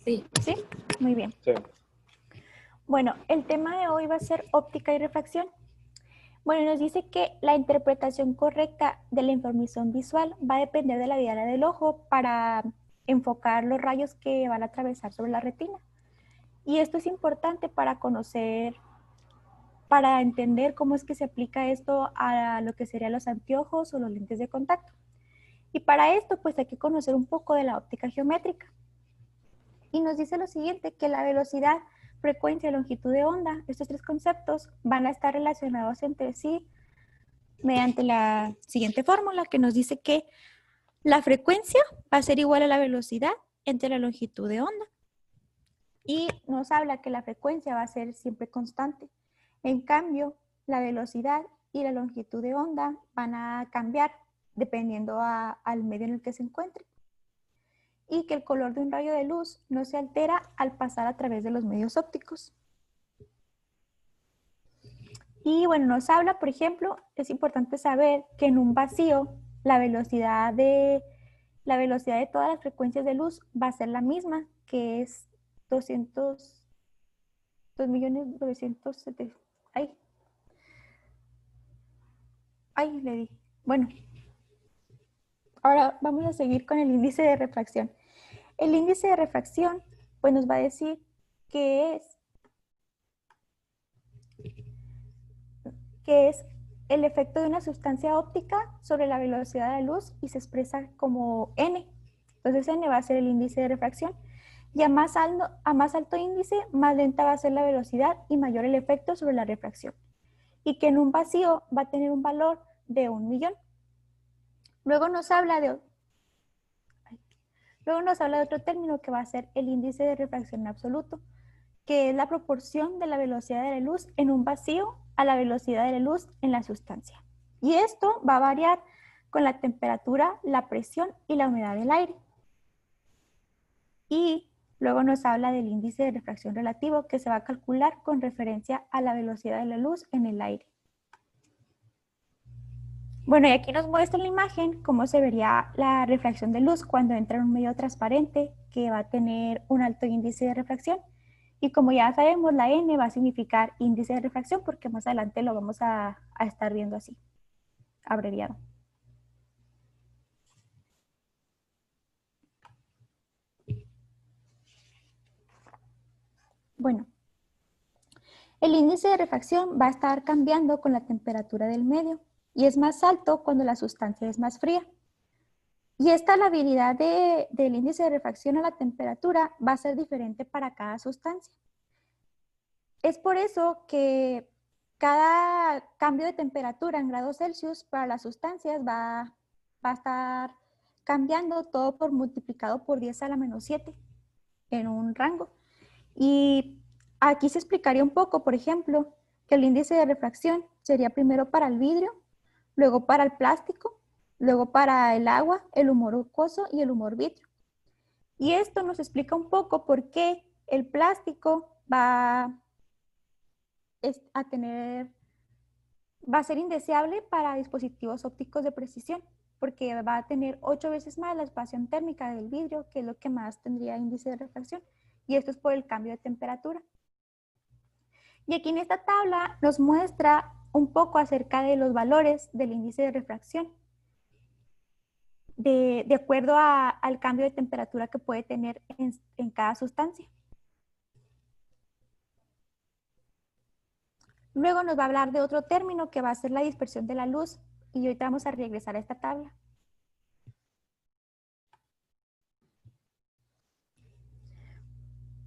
Sí. ¿Sí? Muy bien. Sí. Bueno, el tema de hoy va a ser óptica y refracción. Bueno, nos dice que la interpretación correcta de la información visual va a depender de la diana del ojo para enfocar los rayos que van a atravesar sobre la retina. Y esto es importante para conocer, para entender cómo es que se aplica esto a lo que serían los anteojos o los lentes de contacto. Y para esto, pues hay que conocer un poco de la óptica geométrica. Y nos dice lo siguiente, que la velocidad, frecuencia y longitud de onda, estos tres conceptos van a estar relacionados entre sí mediante la siguiente fórmula que nos dice que la frecuencia va a ser igual a la velocidad entre la longitud de onda. Y nos habla que la frecuencia va a ser siempre constante. En cambio, la velocidad y la longitud de onda van a cambiar dependiendo al medio en el que se encuentre. Y que el color de un rayo de luz no se altera al pasar a través de los medios ópticos. Y bueno, nos habla, por ejemplo, es importante saber que en un vacío la velocidad de todas las frecuencias de luz va a ser la misma, que es 2.970.000. Ay, le di. Bueno, ahora vamos a seguir con el índice de refracción. El índice de refracción, pues nos va a decir que es el efecto de una sustancia óptica sobre la velocidad de la luz y se expresa como n. Entonces n va a ser el índice de refracción. Y a más alto índice, más lenta va a ser la velocidad y mayor el efecto sobre la refracción. Y que en un vacío va a tener un valor de 1.000.000. Luego nos habla de otro término que va a ser el índice de refracción en absoluto, que es la proporción de la velocidad de la luz en un vacío a la velocidad de la luz en la sustancia. Y esto va a variar con la temperatura, la presión y la humedad del aire. Y luego nos habla del índice de refracción relativo que se va a calcular con referencia a la velocidad de la luz en el aire. Bueno, y aquí nos muestra la imagen cómo se vería la refracción de luz cuando entra en un medio transparente que va a tener un alto índice de refracción. Y como ya sabemos, la N va a significar índice de refracción porque más adelante lo vamos a estar viendo así, abreviado. Bueno, el índice de refracción va a estar cambiando con la temperatura del medio y es más alto cuando la sustancia es más fría. Y esta labilidad del índice de refracción a la temperatura va a ser diferente para cada sustancia. Es por eso que cada cambio de temperatura en grados Celsius para las sustancias va a estar cambiando todo por multiplicado por 10 a la menos 7 en un rango. Y aquí se explicaría un poco, por ejemplo, que el índice de refracción sería primero para el vidrio, luego para el plástico, luego para el agua, el humor acuoso y el humor vitrio. Y esto nos explica un poco por qué el plástico va a ser indeseable para dispositivos ópticos de precisión, porque va a tener 8 veces más la expansión térmica del vidrio, que es lo que más tendría índice de refracción, y esto es por el cambio de temperatura. Y aquí en esta tabla nos muestra un poco acerca de los valores del índice de refracción, de acuerdo al cambio de temperatura que puede tener en cada sustancia. Luego nos va a hablar de otro término que va a ser la dispersión de la luz, y ahorita vamos a regresar a esta tabla.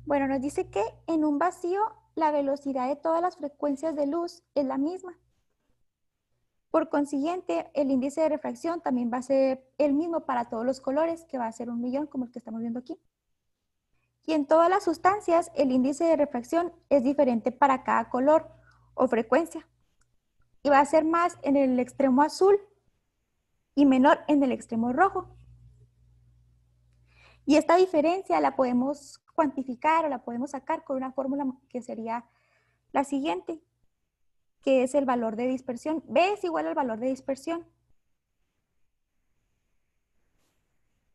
Bueno, nos dice que en un vacío la velocidad de todas las frecuencias de luz es la misma. Por consiguiente, el índice de refracción también va a ser el mismo para todos los colores, que va a ser 1.000.000, como el que estamos viendo aquí. Y en todas las sustancias, el índice de refracción es diferente para cada color o frecuencia. Y va a ser más en el extremo azul y menor en el extremo rojo. Y esta diferencia la podemos cuantificar o la podemos sacar con una fórmula que sería la siguiente, que es el valor de dispersión. B es igual al valor de dispersión.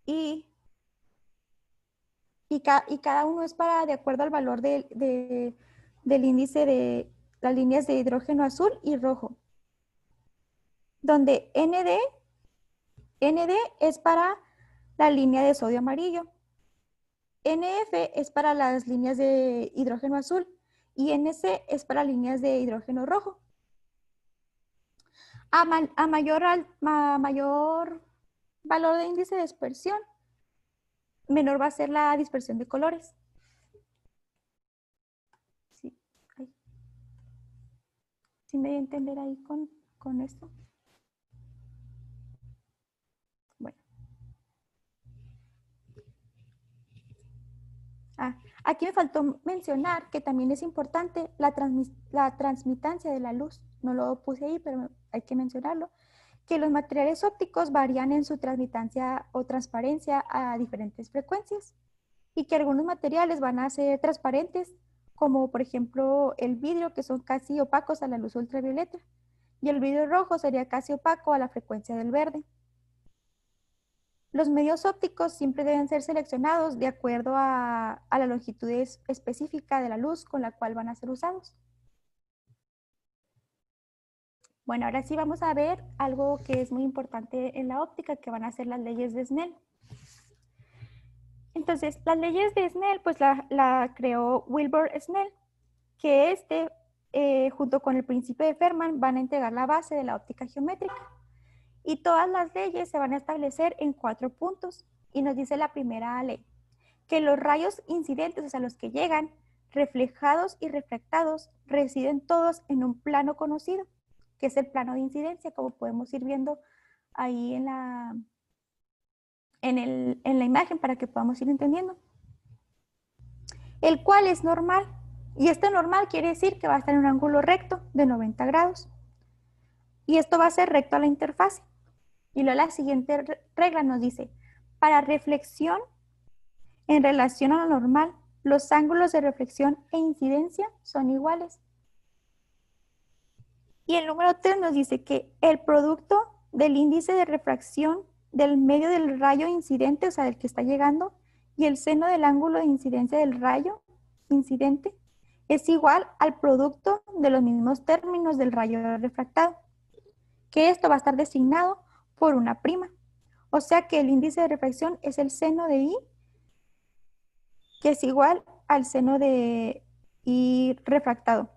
Y y cada uno es de acuerdo al valor del índice de las líneas de hidrógeno azul y rojo, donde ND es para la línea de sodio amarillo, NF es para las líneas de hidrógeno azul y NC es para líneas de hidrógeno rojo. A mayor valor de índice de dispersión, menor va a ser la dispersión de colores. Sí, ¿sí me voy a entender ahí con esto? Bueno. Aquí me faltó mencionar que también es importante la transmitancia de la luz. No lo puse ahí, pero hay que mencionarlo. Que los materiales ópticos varían en su transmitancia o transparencia a diferentes frecuencias y que algunos materiales van a ser transparentes, como por ejemplo el vidrio, que son casi opacos a la luz ultravioleta, y el vidrio rojo sería casi opaco a la frecuencia del verde. Los medios ópticos siempre deben ser seleccionados de acuerdo a la longitud específica de la luz con la cual van a ser usados. Bueno, ahora sí vamos a ver algo que es muy importante en la óptica, que van a ser las leyes de Snell. Entonces, las leyes de Snell, pues la creó Wilbur Snell, que junto con el principio de Fermat, van a integrar la base de la óptica geométrica. Y todas las leyes se van a establecer en 4 puntos. Y nos dice la primera ley, que los rayos incidentes, o sea, los que llegan, reflejados y refractados, residen todos en un plano conocido, que es el plano de incidencia, como podemos ir viendo ahí en la imagen para que podamos ir entendiendo. El cual es normal. Y este normal quiere decir que va a estar en un ángulo recto de 90 grados. Y esto va a ser recto a la interfase. Y luego la siguiente regla nos dice, para reflexión en relación a lo normal, los ángulos de reflexión e incidencia son iguales. Y el número 3 nos dice que el producto del índice de refracción del medio del rayo incidente, o sea, del que está llegando, y el seno del ángulo de incidencia del rayo incidente es igual al producto de los mismos términos del rayo refractado, que esto va a estar designado por una prima. O sea que el índice de refracción es el seno de I, que es igual al seno de I refractado.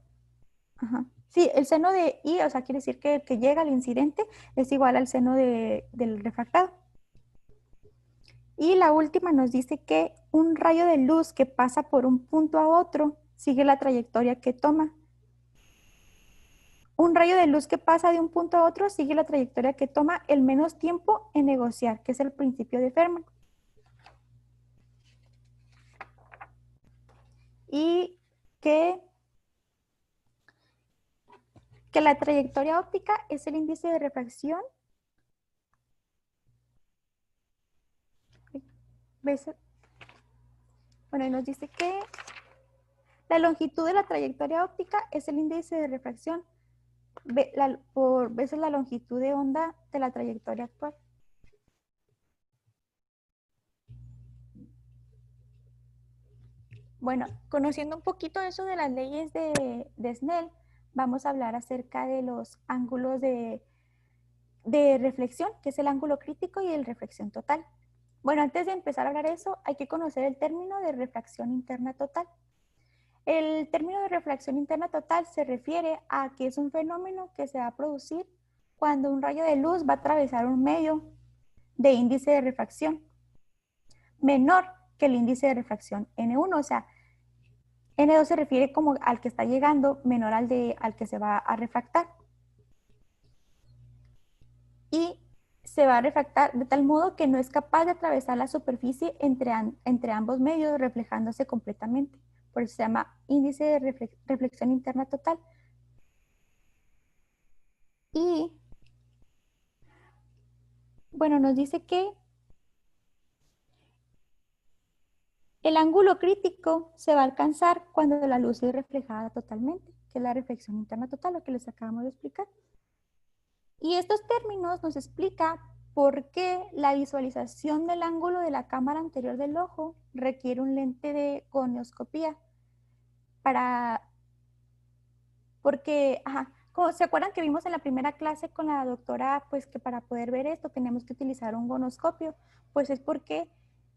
Ajá. Sí, el seno de I, o sea, quiere decir que el que llega al incidente es igual al seno del refractado. Y la última nos dice que un rayo de luz que pasa por un punto a otro sigue la trayectoria que toma. Un rayo de luz que pasa de un punto a otro sigue la trayectoria que toma el menos tiempo en negociar, que es el principio de Fermat. Y que la trayectoria óptica es el índice de refracción. ¿Ves? Bueno, y nos dice que la longitud de la trayectoria óptica es el índice de refracción por veces la longitud de onda de la trayectoria actual. Bueno, conociendo un poquito eso de las leyes de Snell, vamos a hablar acerca de los ángulos de reflexión, que es el ángulo crítico y el reflexión total. Bueno, antes de empezar a hablar de eso, hay que conocer el término de refracción interna total. El término de refracción interna total se refiere a que es un fenómeno que se va a producir cuando un rayo de luz va a atravesar un medio de índice de refracción menor que el índice de refracción N1, o sea, N2 se refiere como al que está llegando menor al que se va a refractar. Y se va a refractar de tal modo que no es capaz de atravesar la superficie entre ambos medios reflejándose completamente. Por eso se llama índice de reflexión interna total. Y bueno, nos dice que el ángulo crítico se va a alcanzar cuando la luz es reflejada totalmente, que es la reflexión interna total, lo que les acabamos de explicar. Y estos términos nos explica porque la visualización del ángulo de la cámara anterior del ojo requiere un lente de gonioscopía porque, como se acuerdan que vimos en la primera clase con la doctora, pues que para poder ver esto tenemos que utilizar un gonoscopio, pues es porque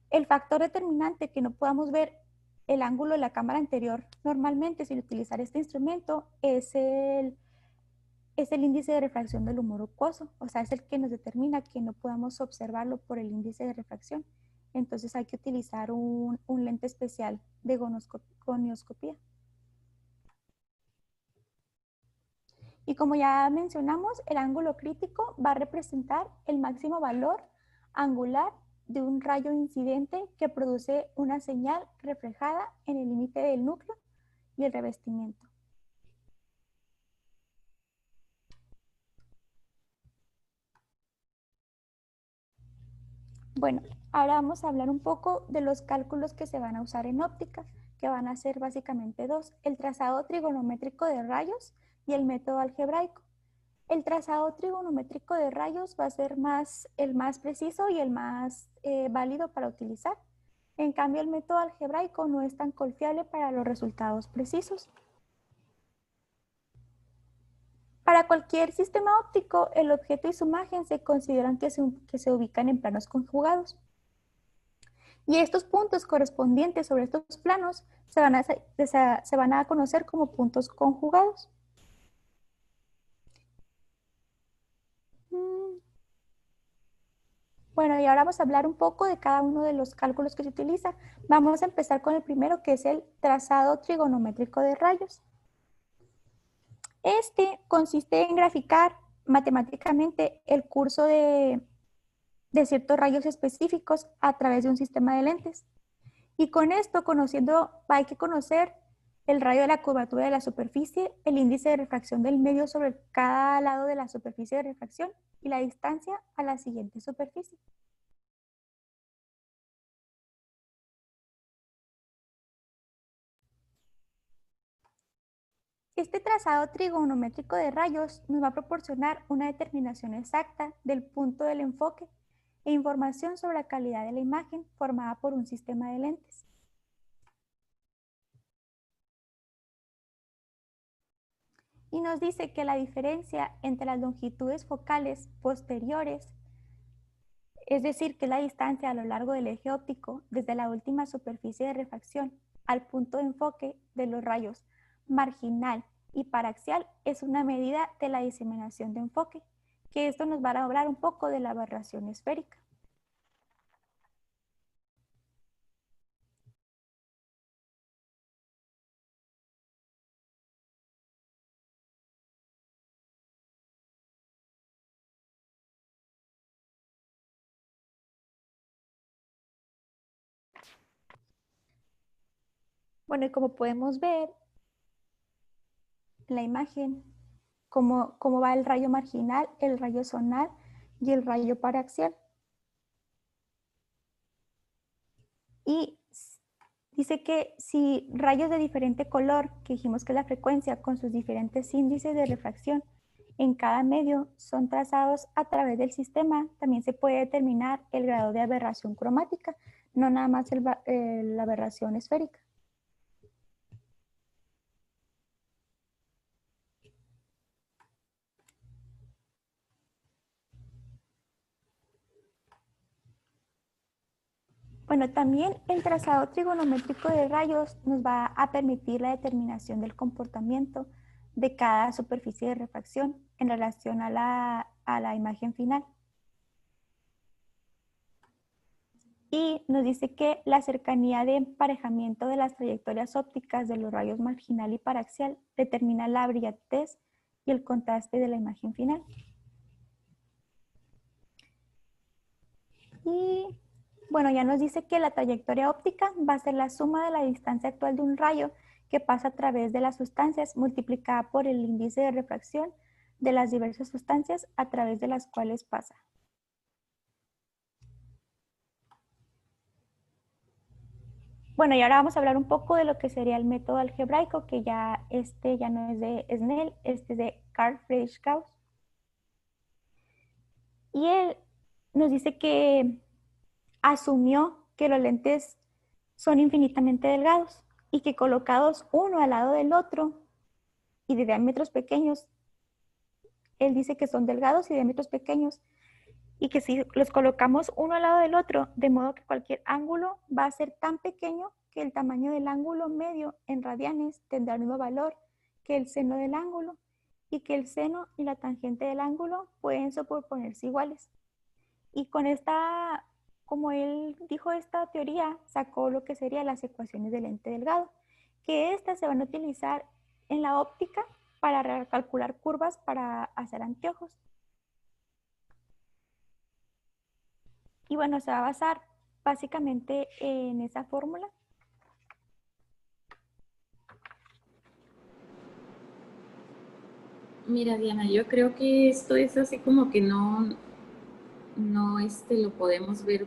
el factor determinante que no podamos ver el ángulo de la cámara anterior normalmente sin utilizar este instrumento es el índice de refracción del humor acuoso, o sea, es el que nos determina que no podamos observarlo por el índice de refracción. Entonces hay que utilizar un lente especial de gonioscopía. Y como ya mencionamos, el ángulo crítico va a representar el máximo valor angular de un rayo incidente que produce una señal reflejada en el límite del núcleo y el revestimiento. Bueno, ahora vamos a hablar un poco de los cálculos que se van a usar en óptica, que van a ser básicamente dos: el trazado trigonométrico de rayos y el método algebraico. El trazado trigonométrico de rayos va a ser el más preciso y el más válido para utilizar. En cambio, el método algebraico no es tan confiable para los resultados precisos. Para cualquier sistema óptico, el objeto y su imagen se consideran que se ubican en planos conjugados. Y estos puntos correspondientes sobre estos planos se van a conocer como puntos conjugados. Bueno, y ahora vamos a hablar un poco de cada uno de los cálculos que se utiliza. Vamos a empezar con el primero, que es el trazado trigonométrico de rayos. Este consiste en graficar matemáticamente el curso de ciertos rayos específicos a través de un sistema de lentes. Y con esto, hay que conocer el radio de la curvatura de la superficie, el índice de refracción del medio sobre cada lado de la superficie de refracción y la distancia a la siguiente superficie. Este trazado trigonométrico de rayos nos va a proporcionar una determinación exacta del punto del enfoque e información sobre la calidad de la imagen formada por un sistema de lentes. Y nos dice que la diferencia entre las longitudes focales posteriores, es decir, que es la distancia a lo largo del eje óptico desde la última superficie de refracción al punto de enfoque de los rayos marginal y paraxial, es una medida de la diseminación de enfoque, que esto nos va a hablar un poco de la aberración esférica. Bueno, y como podemos ver en la imagen, cómo va el rayo marginal, el rayo zonal y el rayo paraxial. Y dice que si rayos de diferente color, que dijimos que la frecuencia con sus diferentes índices de refracción en cada medio son trazados a través del sistema, también se puede determinar el grado de aberración cromática, no nada más la aberración esférica. Bueno, también el trazado trigonométrico de rayos nos va a permitir la determinación del comportamiento de cada superficie de refracción en relación a la imagen final. Y nos dice que la cercanía de emparejamiento de las trayectorias ópticas de los rayos marginal y paraxial determina la brillantez y el contraste de la imagen final. Y bueno, ya nos dice que la trayectoria óptica va a ser la suma de la distancia actual de un rayo que pasa a través de las sustancias multiplicada por el índice de refracción de las diversas sustancias a través de las cuales pasa. Bueno, y ahora vamos a hablar un poco de lo que sería el método algebraico, que ya no es de Snell, este es de Carl Friedrich Gauss. Y nos dice que asumió que los lentes son infinitamente delgados y que colocados uno al lado del otro y de diámetros pequeños, él dice que son delgados y de diámetros pequeños y que si los colocamos uno al lado del otro, de modo que cualquier ángulo va a ser tan pequeño que el tamaño del ángulo medio en radianes tendrá el mismo valor que el seno del ángulo y que el seno y la tangente del ángulo pueden superponerse iguales. Y con esta, como él dijo esta teoría, sacó lo que serían las ecuaciones del lente delgado, que estas se van a utilizar en la óptica para calcular curvas para hacer anteojos. Y bueno, se va a basar básicamente en esa fórmula. Mira, Diana, yo creo que esto es así como que no lo podemos ver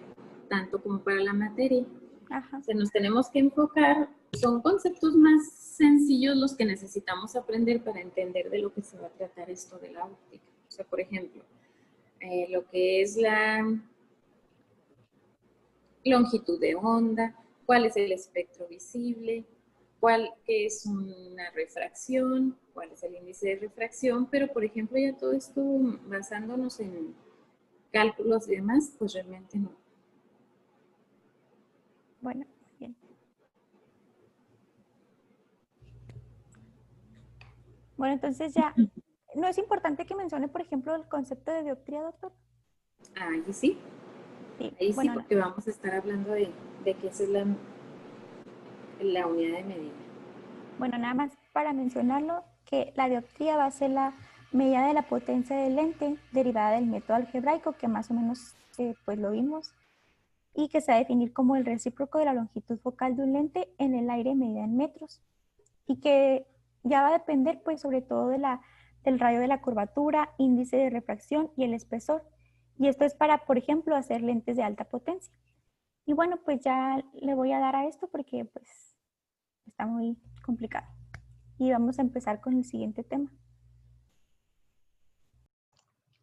tanto como para la materia. Ajá. O sea, nos tenemos que enfocar, son conceptos más sencillos los que necesitamos aprender para entender de lo que se va a tratar esto de la óptica. O sea, por ejemplo, lo que es la longitud de onda, cuál es el espectro visible, qué es una refracción, cuál es el índice de refracción, pero por ejemplo ya todo esto basándonos en cálculos y demás, pues realmente no. Bueno, bien. Bueno, entonces ya, ¿no es importante que mencione, por ejemplo, el concepto de dioptría, doctor? Ahí Sí, sí, bueno, porque vamos a estar hablando de que esa es la unidad de medida. bueno, nada más para mencionarlo, que la dioptría va a ser la medida de la potencia del lente derivada del método algebraico, que más o menos pues lo vimos, y que se va a definir como el recíproco de la longitud focal de un lente en el aire medida en metros, y que ya va a depender pues sobre todo del radio de la curvatura, índice de refracción y el espesor. Y esto es para, por ejemplo, hacer lentes de alta potencia. Y bueno, pues ya le voy a dar a esto porque pues está muy complicado. Y vamos a empezar con el siguiente tema.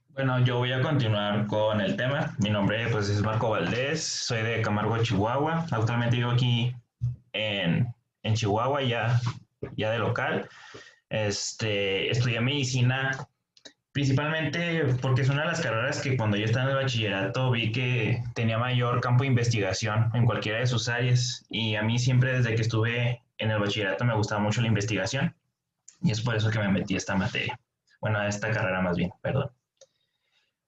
Bueno, yo voy a continuar con el tema. Mi nombre pues es Marco Valdés, soy de Camargo, Chihuahua. Actualmente vivo aquí en Chihuahua, ya de local. Estudié medicina principalmente porque es una de las carreras que cuando yo estaba en el bachillerato vi que tenía mayor campo de investigación en cualquiera de sus áreas. Y a mí siempre desde que estuve en el bachillerato me gustaba mucho la investigación y es por eso que me metí a esta materia. Bueno, a esta carrera más bien, perdón.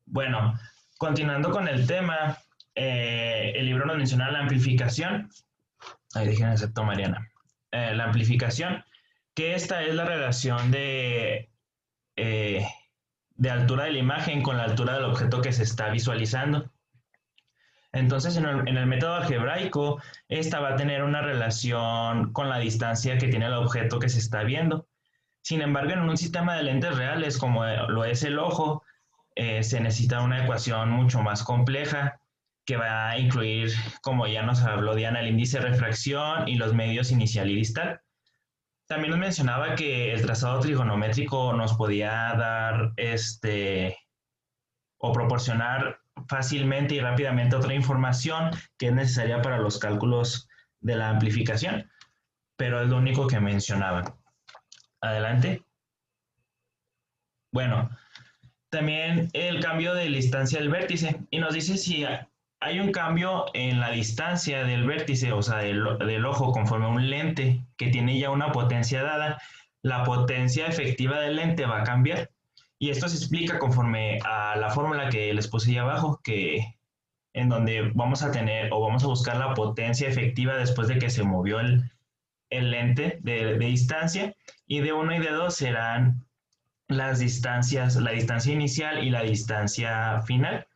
Bueno, continuando con el tema, el libro nos menciona la amplificación. Ahí déjenme acepto, Mariana. La amplificación, que esta es la relación de altura de la imagen con la altura del objeto que se está visualizando. Entonces, en el método algebraico, esta va a tener una relación con la distancia que tiene el objeto que se está viendo. Sin embargo, en un sistema de lentes reales, como lo es el ojo, se necesita una ecuación mucho más compleja que va a incluir, como ya nos habló Diana, el índice de refracción y los medios inicial y distal. También nos mencionaba que el trazado trigonométrico nos podía dar o proporcionar fácilmente y rápidamente otra información que es necesaria para los cálculos de la amplificación, pero es lo único que mencionaba. Adelante. Bueno, también el cambio de distancia del vértice y nos dice si hay un cambio en la distancia del vértice, o sea, del ojo conforme a un lente que tiene ya una potencia dada, la potencia efectiva del lente va a cambiar. Y esto se explica conforme a la fórmula que les puse ahí abajo, que en donde vamos a tener o vamos a buscar la potencia efectiva después de que se movió el lente de distancia, y de 1 y de 2 serán las distancias, la distancia inicial y la distancia final.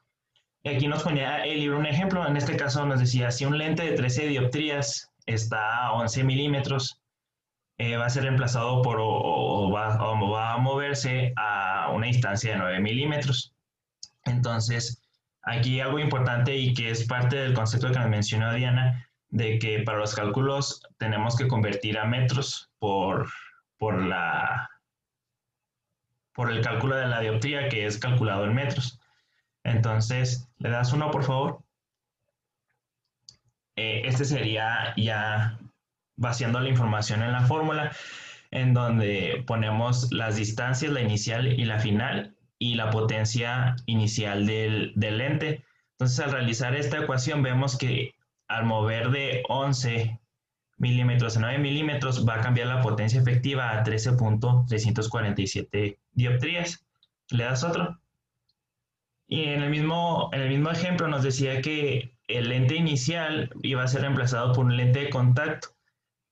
Y aquí nos ponía el libro un ejemplo, en este caso nos decía, si un lente de 13 dioptrías está a 11 milímetros, va a ser reemplazado por o va a moverse a una distancia de 9 milímetros. Entonces, aquí algo importante y que es parte del concepto que nos mencionó Diana, de que para los cálculos tenemos que convertir a metros por la por el cálculo de la dioptría, que es calculado en metros. Entonces, ¿le das uno, por favor? Este sería ya vaciando la información en la fórmula, en donde ponemos las distancias, la inicial y la final, y la potencia inicial del lente. Entonces, al realizar esta ecuación, vemos que al mover de 11 milímetros a 9 milímetros va a cambiar la potencia efectiva a 13.347 dioptrías. ¿Le das otro? Y en el mismo ejemplo nos decía que el lente inicial iba a ser reemplazado por un lente de contacto,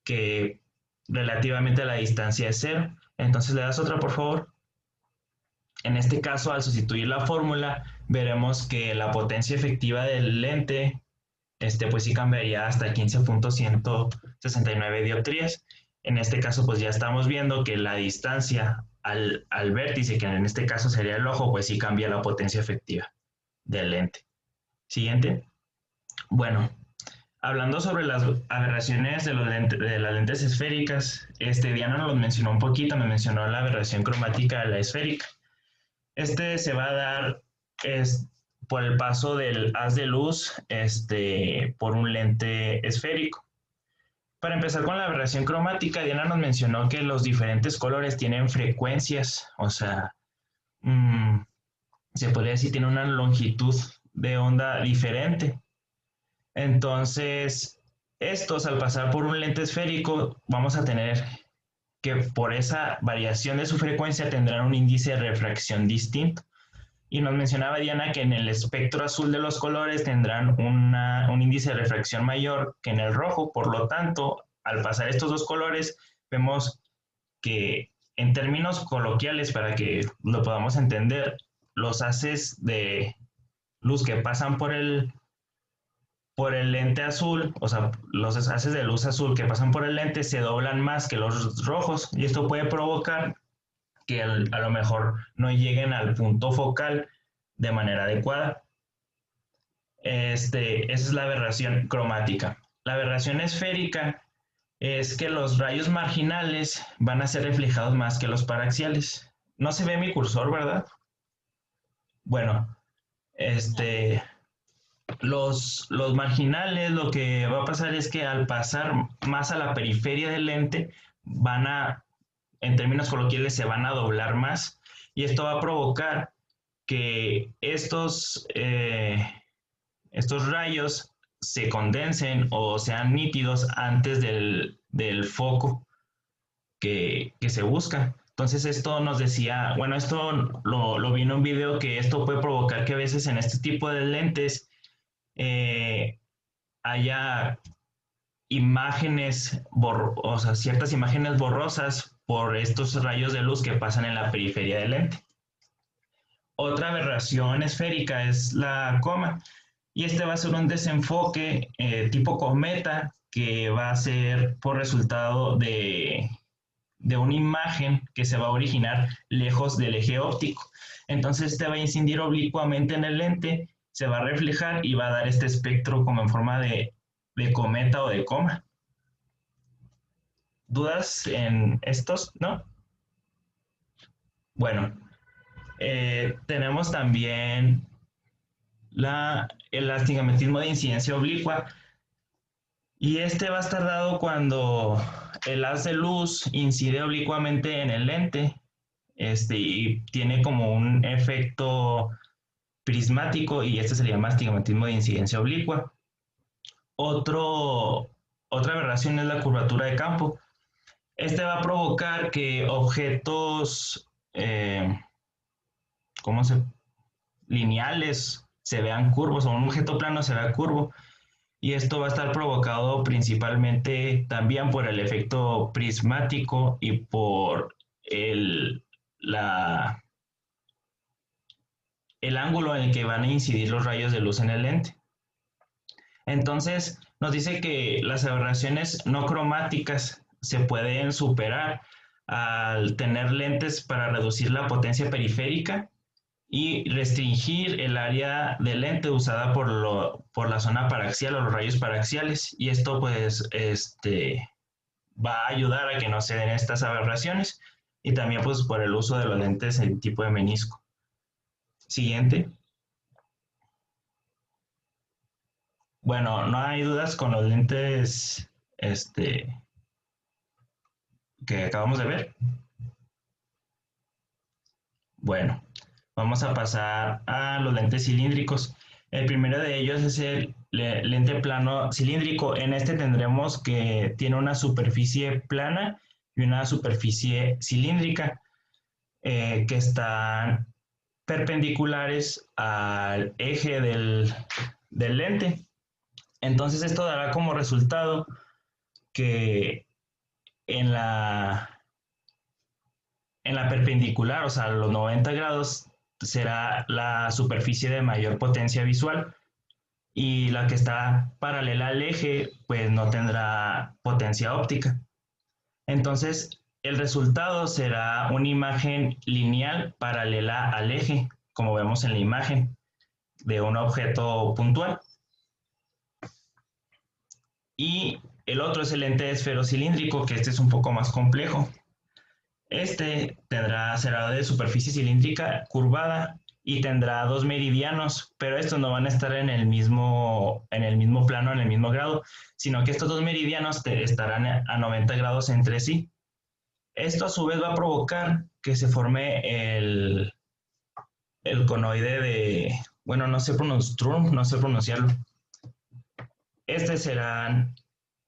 que relativamente la distancia es 0. Entonces le das otra, por favor. En este caso, al sustituir la fórmula, veremos que la potencia efectiva del lente, pues sí cambiaría hasta 15.169 dioptrías. En este caso, pues ya estamos viendo que la distancia al vértice, que en este caso sería el ojo, pues sí cambia la potencia efectiva del lente. Siguiente. Bueno, hablando sobre las aberraciones de las lentes esféricas, Diana nos mencionó un poquito, me mencionó la aberración cromática de la esférica. Se va a dar por el paso del haz de luz por un lente esférico. Para empezar con la aberración cromática, Diana nos mencionó que los diferentes colores tienen frecuencias, o sea, se podría decir tiene una longitud de onda diferente. Entonces, estos al pasar por un lente esférico, vamos a tener que por esa variación de su frecuencia tendrán un índice de refracción distinto. Y nos mencionaba Diana que en el espectro azul de los colores tendrán un índice de refracción mayor que en el rojo. Por lo tanto, al pasar estos dos colores, vemos que en términos coloquiales, para que lo podamos entender, los haces de luz que pasan por el lente azul, o sea, los haces de luz azul que pasan por el lente se doblan más que los rojos, y esto puede provocar que a lo mejor no lleguen al punto focal de manera adecuada. Esa es la aberración cromática. La aberración esférica es que los rayos marginales van a ser reflejados más que los paraxiales. No se ve mi cursor, ¿verdad? Bueno, los marginales, lo que va a pasar es que al pasar más a la periferia del lente, en términos coloquiales, se van a doblar más, y esto va a provocar que estos rayos se condensen o sean nítidos antes del foco que se busca. Entonces esto nos decía, bueno, esto lo vi en un video, que esto puede provocar que a veces en este tipo de lentes haya imágenes, o sea, ciertas imágenes borrosas por estos rayos de luz que pasan en la periferia del lente. Otra aberración esférica es la coma, y va a ser un desenfoque tipo cometa, que va a ser por resultado de una imagen que se va a originar lejos del eje óptico. Entonces va a incidir oblicuamente en el lente, se va a reflejar y va a dar este espectro como en forma de cometa o de coma. ¿Dudas en estos? ¿No? Bueno, tenemos también el astigmatismo de incidencia oblicua, y va a estar dado cuando el haz de luz incide oblicuamente en el lente, y tiene como un efecto prismático, y se le llama astigmatismo de incidencia oblicua. Otra aberración es la curvatura de campo. Va a provocar que objetos lineales se vean curvos, o un objeto plano se vea curvo, y esto va a estar provocado principalmente también por el efecto prismático y por el ángulo en el que van a incidir los rayos de luz en el lente. Entonces, nos dice que las aberraciones no cromáticas se pueden superar al tener lentes para reducir la potencia periférica y restringir el área del lente usada por la zona paraxial o los rayos paraxiales, y esto pues va a ayudar a que no se den estas aberraciones, y también pues por el uso de los lentes en tipo de menisco. Siguiente. Bueno, no hay dudas con los lentes que acabamos de ver. Bueno, vamos a pasar a los lentes cilíndricos. El primero de ellos es el lente plano cilíndrico. En este tendremos que tiene una superficie plana y una superficie cilíndrica que están perpendiculares al eje del lente. Entonces esto dará como resultado que en la perpendicular, o sea, los 90 grados, será la superficie de mayor potencia visual y la que está paralela al eje, pues no tendrá potencia óptica. Entonces, el resultado será una imagen lineal paralela al eje, como vemos en la imagen de un objeto puntual. Y el otro es el lente esferocilíndrico, que este es un poco más complejo. Este será de superficie cilíndrica curvada y tendrá dos meridianos, pero estos no van a estar en el mismo plano, en el mismo grado, sino que estos dos meridianos estarán a 90 grados entre sí. Esto a su vez va a provocar que se forme el conoide de, bueno, no sé pronunciarlo.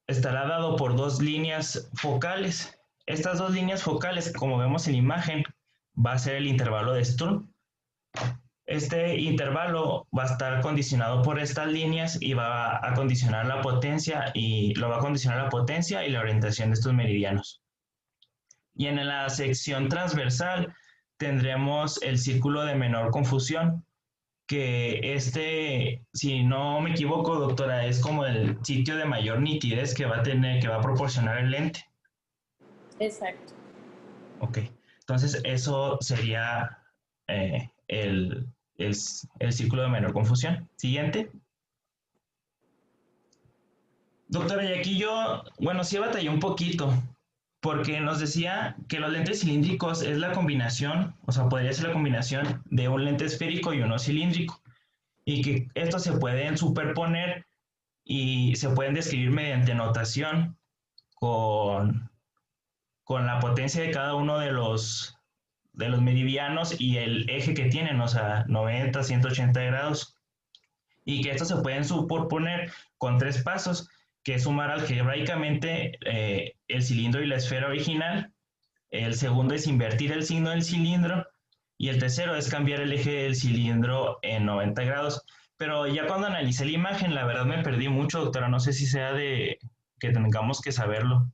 Estará dado por dos líneas focales. Estas dos líneas focales, como vemos en la imagen, va a ser el intervalo de Sturm. Este intervalo va a estar condicionado por estas líneas y va a condicionar la potencia y la orientación de estos meridianos. Y en la sección transversal tendremos el círculo de menor confusión, que si no me equivoco, doctora, es como el sitio de mayor nitidez que va a proporcionar el lente. Exacto. Ok, entonces eso sería el círculo de menor confusión. Siguiente. Doctora, y aquí sí batallé un poquito, porque nos decía que los lentes cilíndricos es la combinación, o sea, podría ser la combinación de un lente esférico y uno cilíndrico, y que estos se pueden superponer y se pueden describir mediante notación con la potencia de cada uno de los meridianos y el eje que tienen, o sea, 90, 180 grados, y que estos se pueden superponer con tres pasos, que es sumar algebraicamente el cilindro y la esfera original. El segundo es invertir el signo del cilindro y el tercero es cambiar el eje del cilindro en 90 grados. Pero ya cuando analicé la imagen, la verdad me perdí mucho, doctora. No sé si sea de que tengamos que saberlo.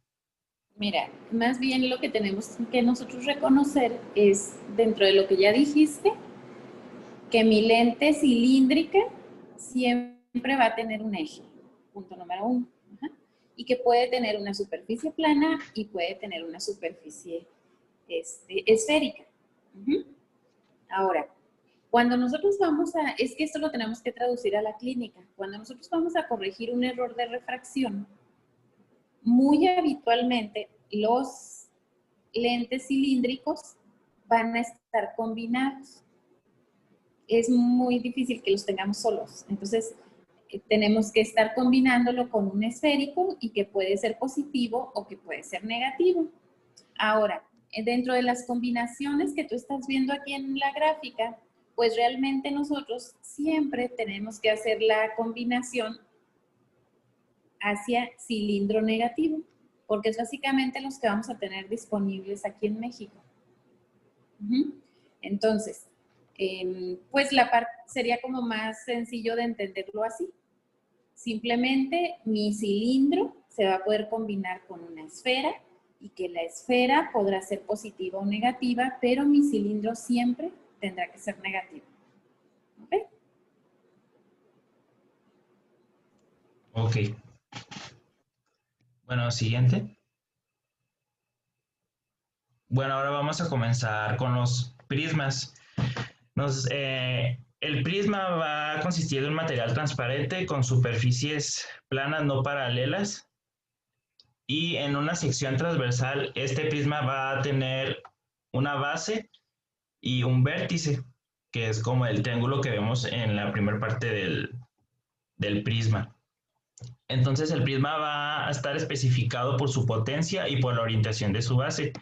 Mira, más bien lo que tenemos que nosotros reconocer es, dentro de lo que ya dijiste, que mi lente cilíndrica siempre va a tener un eje, punto número 1. Y que puede tener una superficie plana y puede tener una superficie esférica. Ahora, cuando nosotros es que esto lo tenemos que traducir a la clínica, cuando nosotros vamos a corregir un error de refracción, muy habitualmente los lentes cilíndricos van a estar combinados. Es muy difícil que los tengamos solos. Entonces, tenemos que estar combinándolo con un esférico y que puede ser positivo o que puede ser negativo. Ahora, dentro de las combinaciones que tú estás viendo aquí en la gráfica, pues realmente nosotros siempre tenemos que hacer la combinación hacia cilindro negativo, porque es básicamente los que vamos a tener disponibles aquí en México. Entonces, pues la parte sería como más sencillo de entenderlo así. Simplemente mi cilindro se va a poder combinar con una esfera y que la esfera podrá ser positiva o negativa, pero mi cilindro siempre tendrá que ser negativo. ¿Ok? Ok. Bueno, siguiente. Bueno, ahora vamos a comenzar con los prismas. El prisma va a consistir de un material transparente con superficies planas no paralelas y en una sección transversal este prisma va a tener una base y un vértice, que es como el triángulo que vemos en la primera parte del prisma. Entonces el prisma va a estar especificado por su potencia y por la orientación de su base.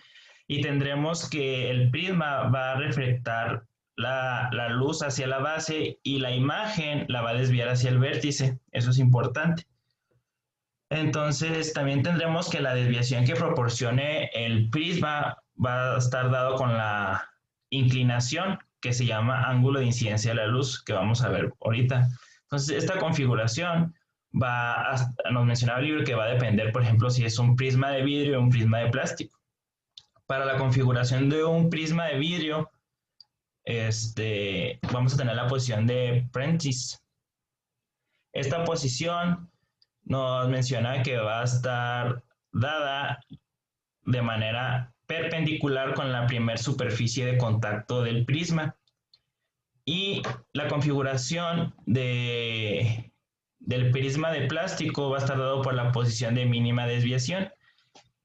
Y tendremos que el prisma va a reflectar la luz hacia la base y la imagen la va a desviar hacia el vértice. Eso es importante. Entonces también tendremos que la desviación que proporcione el prisma va a estar dado con la inclinación que se llama ángulo de incidencia de la luz, que vamos a ver ahorita. Entonces esta configuración nos mencionaba el libro que va a depender, por ejemplo, si es un prisma de vidrio o un prisma de plástico. Para la configuración de un prisma de vidrio, vamos a tener la posición de Prentice. Esta posición nos menciona que va a estar dada de manera perpendicular con la primera superficie de contacto del prisma. Y la configuración del prisma de plástico va a estar dado por la posición de mínima desviación.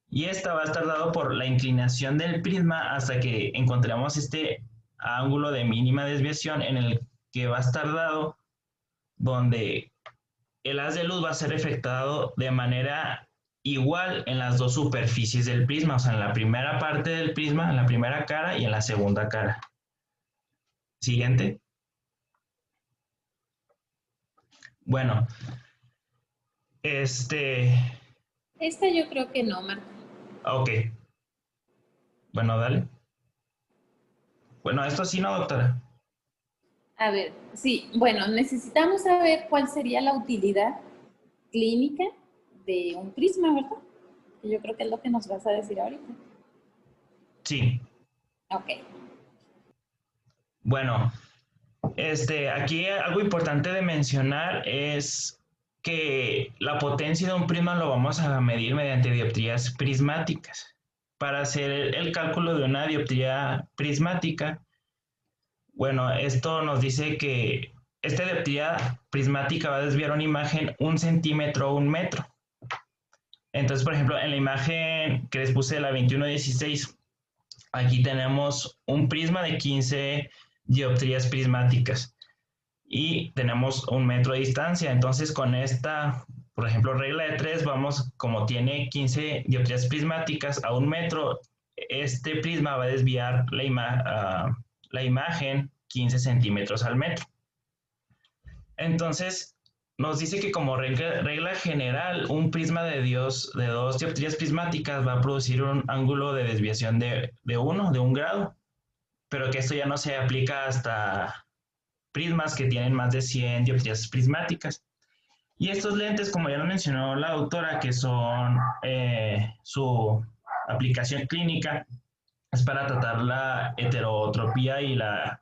Y esta va a estar dado por la inclinación del prisma hasta que encontremos este ángulo de mínima desviación en el que va a estar dado donde el haz de luz va a ser reflectado de manera igual en las dos superficies del prisma, o sea, en la primera parte del prisma, en la primera cara y en la segunda cara. Siguiente. Bueno, Esta yo creo que no, Marco. Ok. Bueno, dale. Bueno, esto sí no, doctora. A ver, sí, bueno, necesitamos saber cuál sería la utilidad clínica de un prisma, ¿verdad? Yo creo que es lo que nos vas a decir ahorita. Sí. Ok. Bueno, aquí algo importante de mencionar es que la potencia de un prisma lo vamos a medir mediante dioptrías prismáticas. Para hacer el cálculo de una dioptría prismática, bueno, esto nos dice que esta dioptría prismática va a desviar una imagen 1 centímetro o 1 metro. Entonces, por ejemplo, en la imagen que les puse de la 2116, aquí tenemos un prisma de 15 dioptrías prismáticas y tenemos 1 metro de distancia. Entonces, con esta, por ejemplo, regla de 3, vamos, como tiene 15 dioptrías prismáticas a 1 metro, este prisma va a desviar la imagen 15 centímetros al metro. Entonces, nos dice que como regla general, un prisma de dos dioptrías prismáticas va a producir un ángulo de desviación de 1 grado, pero que esto ya no se aplica hasta prismas que tienen más de 100 dioptrías prismáticas. Y estos lentes, como ya lo mencionó la doctora, que son su aplicación clínica, es para tratar la heterotropía y la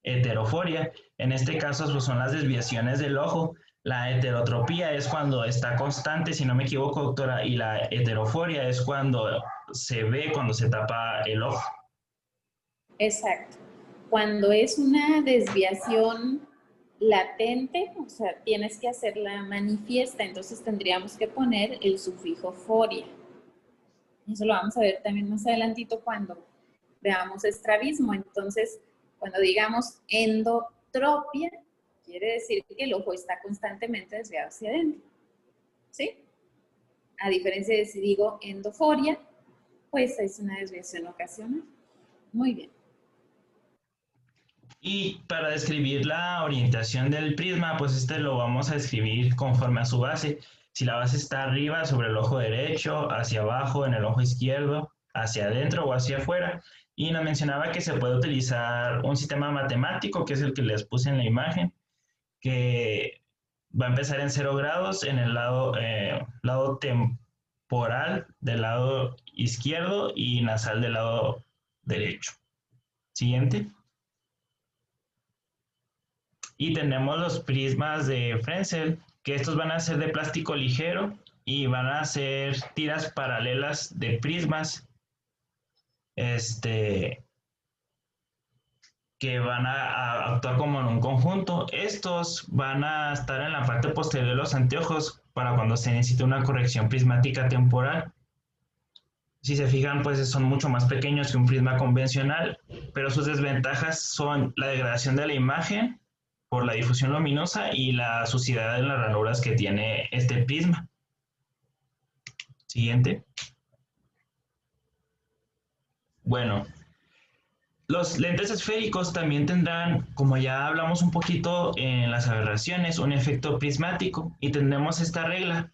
heteroforia. En este caso, pues, son las desviaciones del ojo. La heterotropía es cuando está constante, si no me equivoco, doctora, y la heteroforia es cuando se ve, cuando se tapa el ojo. Exacto. Cuando es una desviación latente, o sea, tienes que hacerla manifiesta, entonces tendríamos que poner el sufijo foria. Eso lo vamos a ver también más adelantito cuando veamos estrabismo. Entonces, cuando digamos endotropia, quiere decir que el ojo está constantemente desviado hacia adentro. ¿Sí? A diferencia de si digo endoforia, pues es una desviación ocasional. Muy bien. Y para describir la orientación del prisma, pues lo vamos a describir conforme a su base. Si la base está arriba, sobre el ojo derecho, hacia abajo, en el ojo izquierdo, hacia adentro o hacia afuera. Y nos mencionaba que se puede utilizar un sistema matemático, que es el que les puse en la imagen, que va a empezar en 0 grados en el lado temporal del lado izquierdo y nasal del lado derecho. Siguiente. Y tenemos los prismas de Fresnel, que estos van a ser de plástico ligero y van a ser tiras paralelas de prismas que van a actuar como en un conjunto. Estos van a estar en la parte posterior de los anteojos para cuando se necesite una corrección prismática temporal. Si se fijan, pues son mucho más pequeños que un prisma convencional, pero sus desventajas son la degradación de la imagen por la difusión luminosa y la suciedad en las ranuras que tiene este prisma. Siguiente. Bueno, los lentes esféricos también tendrán, como ya hablamos un poquito en las aberraciones, un efecto prismático y tendremos esta regla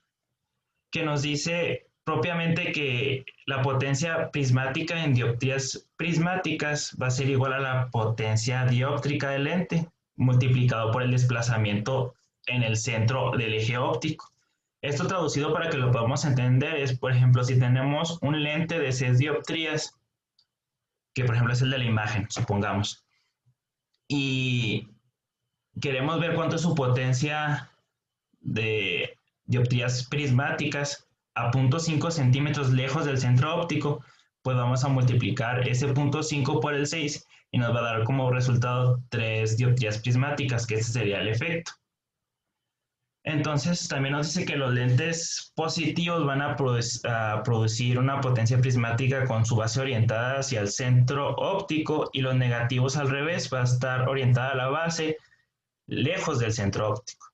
que nos dice propiamente que la potencia prismática en dioptrías prismáticas va a ser igual a la potencia dióptrica del lente multiplicado por el desplazamiento en el centro del eje óptico. Esto traducido para que lo podamos entender es, por ejemplo, si tenemos un lente de 6 dioptrías, que por ejemplo es el de la imagen, supongamos, y queremos ver cuánto es su potencia de dioptrías prismáticas a 0.5 centímetros lejos del centro óptico, pues vamos a multiplicar ese 0.5 por el 6 y nos va a dar como resultado 3 dioptrías prismáticas, que ese sería el efecto. Entonces también nos dice que los lentes positivos van a producir una potencia prismática con su base orientada hacia el centro óptico y los negativos al revés, va a estar orientada a la base lejos del centro óptico.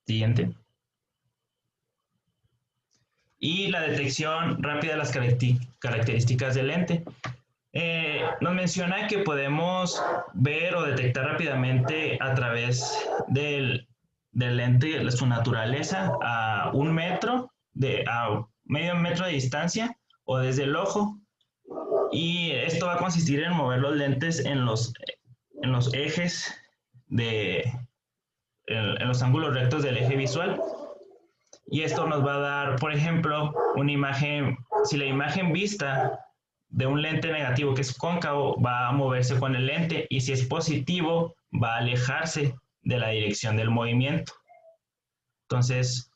Siguiente. Y la detección rápida de las características del lente. Nos menciona que podemos ver o detectar rápidamente a través del lente su naturaleza a 1 metro, a medio metro de distancia o desde el ojo. Y esto va a consistir en mover los lentes en los ejes en los ángulos rectos del eje visual. Y esto nos va a dar, por ejemplo, una imagen, si la imagen vista de un lente negativo que es cóncavo va a moverse con el lente y si es positivo va a alejarse de la dirección del movimiento. Entonces,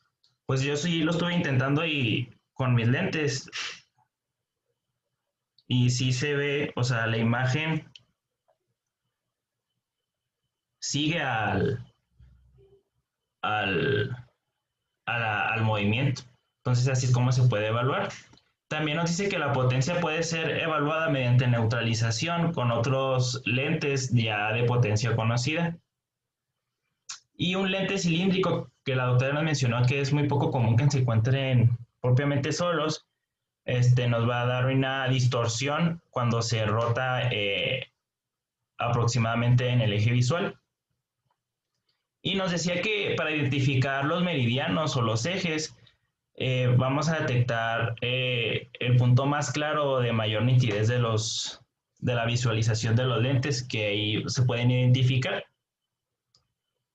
pues yo sí lo estuve intentando y con mis lentes y sí se ve, o sea, la imagen sigue al movimiento. Entonces así es como se puede evaluar. También nos dice que la potencia puede ser evaluada mediante neutralización con otros lentes ya de potencia conocida. Y un lente cilíndrico que la doctora nos mencionó que es muy poco común que se encuentren propiamente solos, nos va a dar una distorsión cuando se rota aproximadamente en el eje visual. Y nos decía que para identificar los meridianos o los ejes, vamos a detectar el punto más claro de mayor nitidez de la visualización de los lentes que ahí se pueden identificar.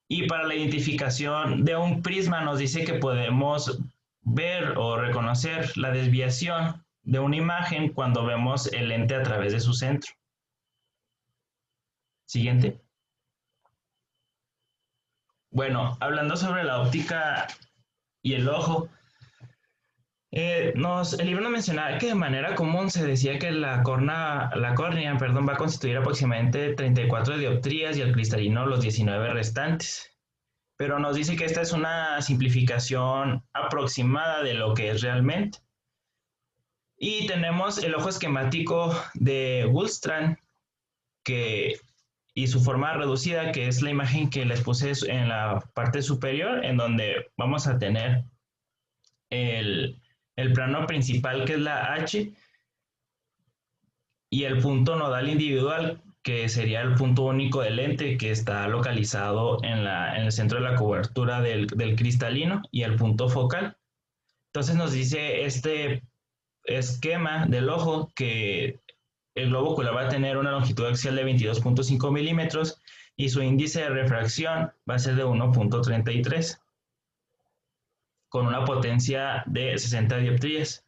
Y para la identificación de un prisma nos dice que podemos ver o reconocer la desviación de una imagen cuando vemos el lente a través de su centro. Siguiente. Bueno, hablando sobre la óptica y el ojo, el libro nos mencionaba que de manera común se decía que la córnea, va a constituir aproximadamente 34 dioptrías y el cristalino los 19 restantes. Pero nos dice que esta es una simplificación aproximada de lo que es realmente. Y tenemos el ojo esquemático de Gullstrand y su forma reducida, que es la imagen que les puse en la parte superior, en donde vamos a tener el plano principal, que es la H, y el punto nodal individual, que sería el punto único del lente, que está localizado en el centro de la cobertura del cristalino, y el punto focal. Entonces nos dice este esquema del ojo que el globo ocular va a tener una longitud axial de 22.5 milímetros y su índice de refracción va a ser de 1.33 con una potencia de 60 dioptrías.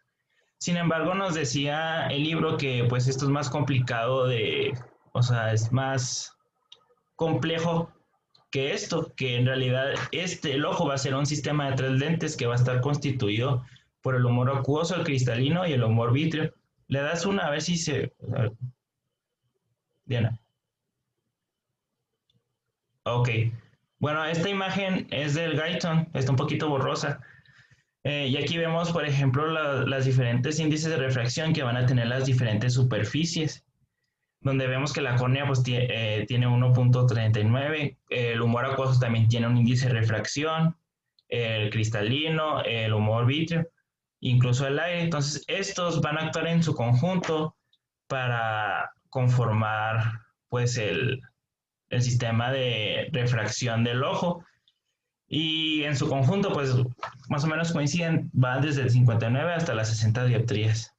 Sin embargo, nos decía el libro que pues esto es más complicado es más complejo que esto, que en realidad el ojo va a ser un sistema de 3 lentes que va a estar constituido por el humor acuoso, el cristalino y el humor vítreo. Le das una a ver si se... Diana. Ok. Bueno, esta imagen es del Guyton, está un poquito borrosa. Y aquí vemos, por ejemplo, las diferentes índices de refracción que van a tener las diferentes superficies. donde vemos que la córnea pues, tiene 1.39, el humor acuoso también tiene un índice de refracción, el cristalino, el humor vítreo, incluso el aire. Entonces, estos van a actuar en su conjunto para conformar pues, el sistema de refracción del ojo. Y en su conjunto, pues más o menos coinciden, van desde el 59 hasta las 60 dioptrías.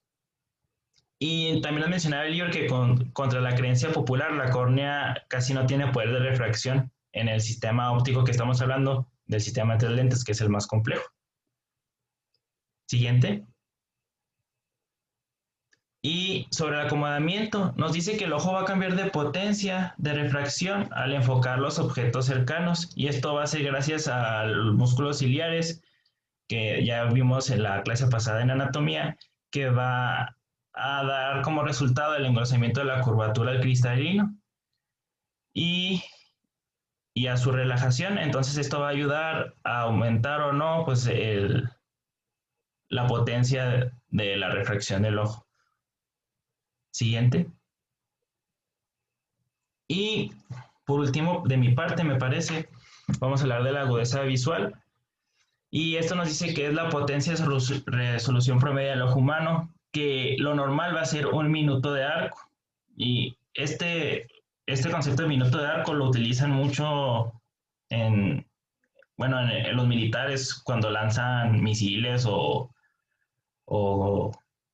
Y también les mencionaba el libro que contra la creencia popular, la córnea casi no tiene poder de refracción en el sistema óptico que estamos hablando, del sistema de tres lentes, que es el más complejo. Siguiente. Y sobre el acomodamiento, nos dice que el ojo va a cambiar de potencia de refracción al enfocar los objetos cercanos, y esto va a ser gracias a los músculos ciliares, que ya vimos en la clase pasada en anatomía, que va a dar como resultado el engrosamiento de la curvatura del cristalino y a su relajación. Entonces esto va a ayudar a aumentar o no pues la potencia de la refracción del ojo. Siguiente. Y por último, de mi parte, me parece, vamos a hablar de la agudeza visual. Y esto nos dice que es la potencia de resolución promedio del ojo humano, que lo normal va a ser 1 minuto de arco. Y este concepto de minuto de arco lo utilizan mucho en los militares cuando lanzan misiles o,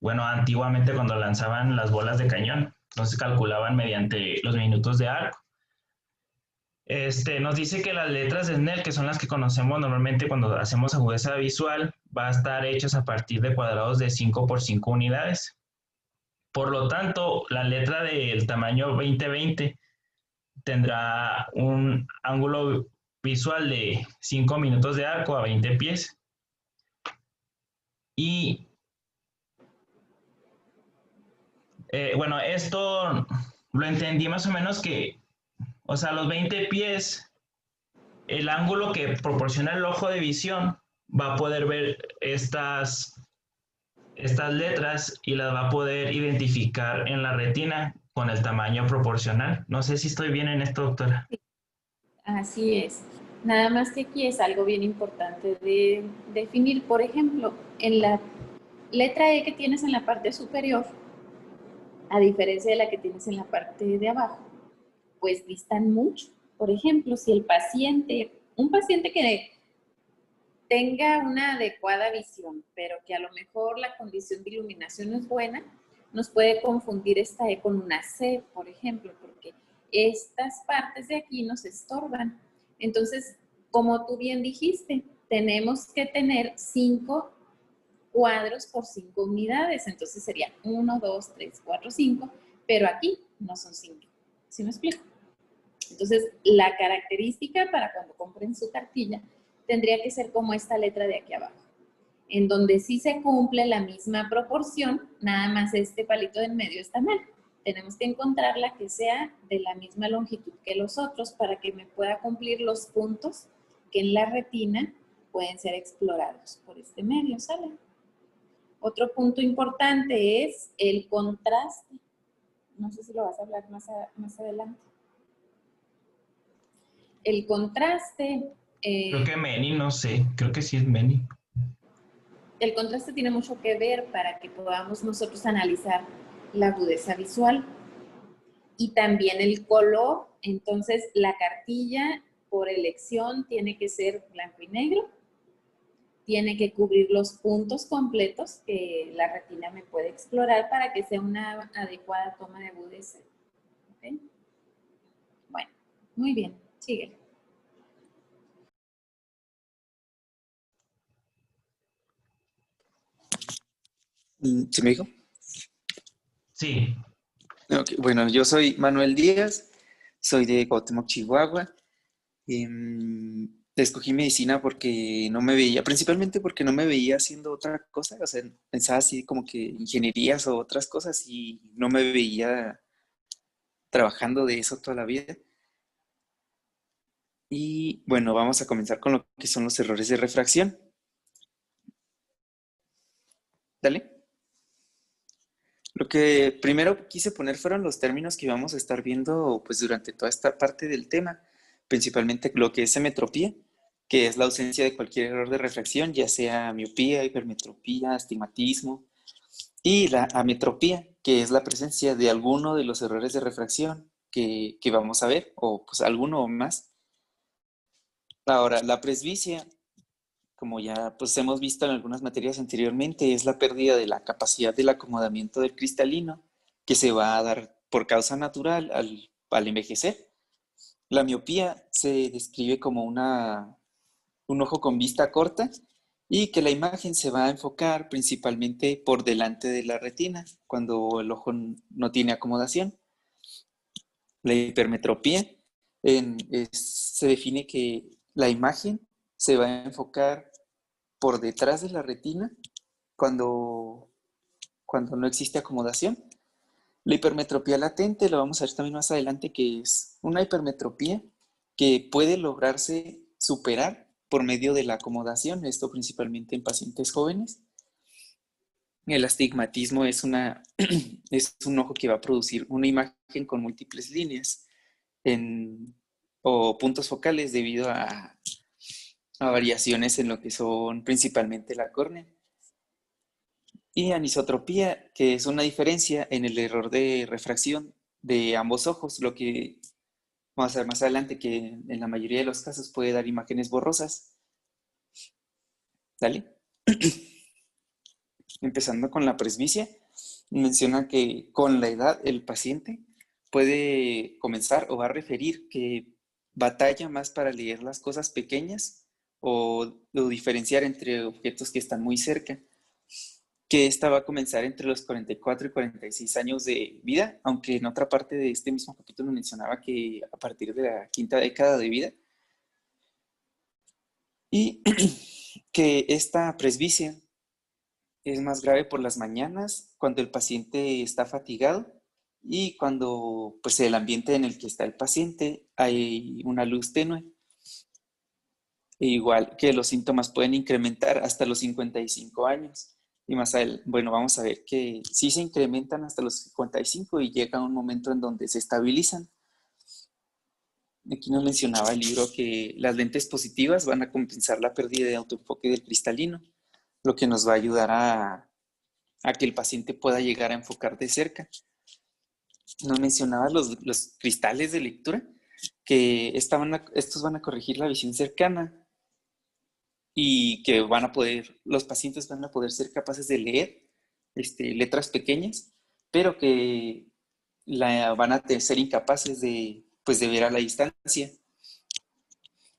bueno, antiguamente cuando lanzaban las bolas de cañón. Entonces calculaban mediante los minutos de arco. Nos dice que las letras de Snell, que son las que conocemos normalmente cuando hacemos agudeza visual, va a estar hechas a partir de cuadrados de 5 por 5 unidades. Por lo tanto, la letra del tamaño 2020 tendrá un ángulo visual de 5 minutos de arco a 20 pies. Y bueno, esto lo entendí más o menos que, o sea, los 20 pies, el ángulo que proporciona el ojo de visión va a poder ver estas letras y las va a poder identificar en la retina con el tamaño proporcional. No sé si estoy bien en esto, doctora. Así es. Nada más que aquí es algo bien importante de definir. Por ejemplo, en la letra E que tienes en la parte superior, a diferencia de la que tienes en la parte de abajo, pues distan mucho. Por ejemplo, si un paciente que tenga una adecuada visión, pero que a lo mejor la condición de iluminación no es buena, nos puede confundir esta E con una C, por ejemplo, porque estas partes de aquí nos estorban. Entonces, como tú bien dijiste, tenemos que tener 5 cuadros por 5 unidades. Entonces sería 1, 2, 3, 4, 5, pero aquí no son 5. ¿Sí me explico? Entonces, la característica para cuando compren su cartilla tendría que ser como esta letra de aquí abajo, en donde sí se cumple la misma proporción, nada más este palito del medio está mal. Tenemos que encontrar la que sea de la misma longitud que los otros para que me pueda cumplir los puntos que en la retina pueden ser explorados por este medio, ¿sale? Otro punto importante es el contraste. No sé si lo vas a hablar más adelante. El contraste... Creo que Meni, no sé, creo que sí es Meni. El contraste tiene mucho que ver para que podamos nosotros analizar la agudeza visual y también el color. Entonces, la cartilla por elección tiene que ser blanco y negro, tiene que cubrir los puntos completos que la retina me puede explorar para que sea una adecuada toma de agudeza. ¿Okay? Bueno, muy bien, sigue. ¿Se me dijo? Sí. Okay, bueno, yo soy Manuel Díaz, soy de Cuauhtémoc, Chihuahua. Escogí medicina porque no me veía, principalmente porque no me veía haciendo otra cosa, o sea, pensaba así como que ingenierías o otras cosas y no me veía trabajando de eso toda la vida. Y bueno, vamos a comenzar con lo que son los errores de refracción. Dale. Lo que primero quise poner fueron los términos que vamos a estar viendo pues durante toda esta parte del tema, principalmente lo que es emetropía, que es la ausencia de cualquier error de refracción, ya sea miopía, hipermetropía, astigmatismo, y la ametropía, que es la presencia de alguno de los errores de refracción que vamos a ver, o pues alguno o más. Ahora, la presbicia, como ya pues hemos visto en algunas materias anteriormente, es la pérdida de la capacidad del acomodamiento del cristalino que se va a dar por causa natural al envejecer. La miopía se describe como un ojo con vista corta y que la imagen se va a enfocar principalmente por delante de la retina cuando el ojo no tiene acomodación. La hipermetropía se define que la imagen se va a enfocar por detrás de la retina cuando no existe acomodación. La hipermetropía latente, lo vamos a ver también más adelante, que es una hipermetropía que puede lograrse superar por medio de la acomodación, esto principalmente en pacientes jóvenes. El astigmatismo es un ojo que va a producir una imagen con múltiples líneas o puntos focales debido a variaciones en lo que son principalmente la córnea. Y anisotropía, que es una diferencia en el error de refracción de ambos ojos, lo que vamos a ver más adelante, que en la mayoría de los casos puede dar imágenes borrosas. ¿Dale? Empezando con la presbicia, menciona que con la edad el paciente puede comenzar o va a referir que batalla más para leer las cosas pequeñas o diferenciar entre objetos que están muy cerca, que esta va a comenzar entre los 44 y 46 años de vida, aunque en otra parte de este mismo capítulo mencionaba que a partir de la quinta década de vida, y que esta presbicia es más grave por las mañanas, cuando el paciente está fatigado y cuando pues, el ambiente en el que está el paciente hay una luz tenue. E igual que los síntomas pueden incrementar hasta los 55 años. Y más adelante, bueno, vamos a ver que sí se incrementan hasta los 55 y llega un momento en donde se estabilizan. Aquí nos mencionaba el libro que las lentes positivas van a compensar la pérdida de autoenfoque del cristalino, lo que nos va a ayudar a que el paciente pueda llegar a enfocar de cerca. Nos mencionaba los cristales de lectura, que estos van a corregir la visión cercana y que los pacientes van a poder ser capaces de leer letras pequeñas, pero que van a ser incapaces de ver a la distancia.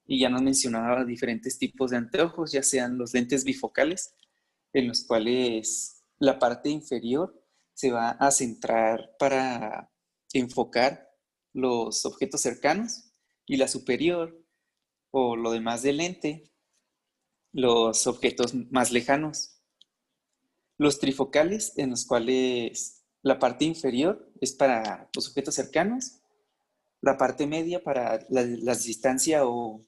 Y ya nos mencionaba diferentes tipos de anteojos, ya sean los lentes bifocales, en los cuales la parte inferior se va a centrar para enfocar los objetos cercanos y la superior o lo demás del lente, los objetos más lejanos. Los trifocales, en los cuales la parte inferior es para los objetos cercanos, la parte media para la distancia o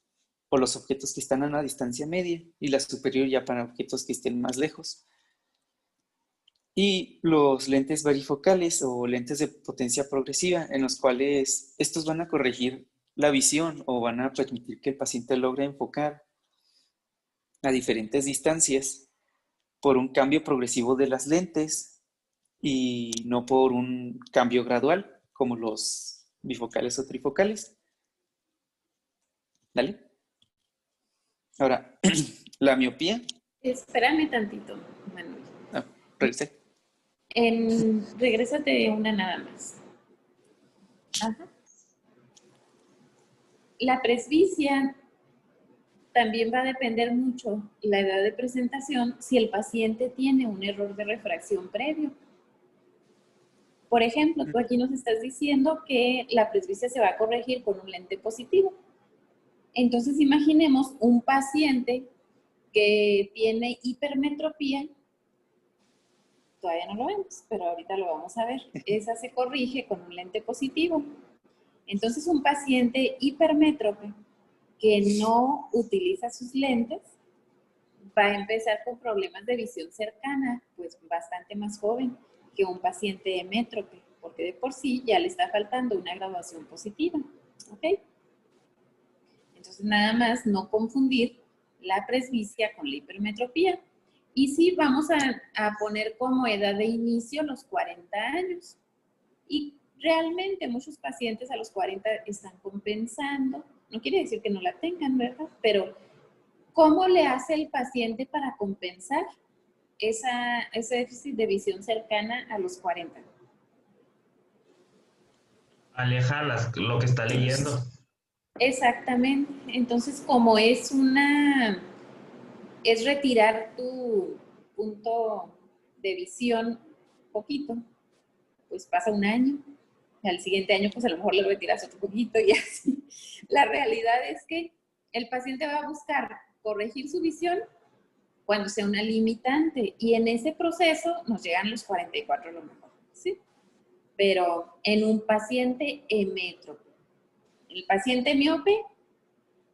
los objetos que están a una distancia media y la superior ya para objetos que estén más lejos. Y los lentes varifocales o lentes de potencia progresiva, en los cuales estos van a corregir la visión o van a permitir que el paciente logre enfocar a diferentes distancias por un cambio progresivo de las lentes y no por un cambio gradual como los bifocales o trifocales. ¿Dale? Ahora, la miopía. Espérame tantito, Manuel. Regresé. Regrésate una nada más. Ajá. La presbicia también va a depender mucho la edad de presentación si el paciente tiene un error de refracción previo. Por ejemplo, tú aquí nos estás diciendo que la presbicia se va a corregir con un lente positivo. Entonces imaginemos un paciente que tiene hipermetropía. Todavía no lo vemos, pero ahorita lo vamos a ver. Esa se corrige con un lente positivo. Entonces, un paciente hipermétrope que no utiliza sus lentes va a empezar con problemas de visión cercana, pues bastante más joven. que un paciente hemétrope, porque de por sí ya le está faltando una graduación positiva, ¿ok? Entonces, nada más no confundir la presbicia con la hipermetropía. Y sí, vamos a poner como edad de inicio los 40 años. Y realmente muchos pacientes a los 40 están compensando. No quiere decir que no la tengan, ¿verdad? Pero, ¿cómo le hace el paciente para compensar ese déficit de visión cercana a los 40? Aleja lo que está leyendo. Exactamente. Entonces, como es retirar tu punto de visión poquito, pues pasa un año, al siguiente año pues a lo mejor le retiras otro poquito y así. La realidad es que el paciente va a buscar corregir su visión cuando sea una limitante y en ese proceso nos llegan los 44 a lo mejor, ¿sí? Pero en un paciente hemétrope, el paciente miope,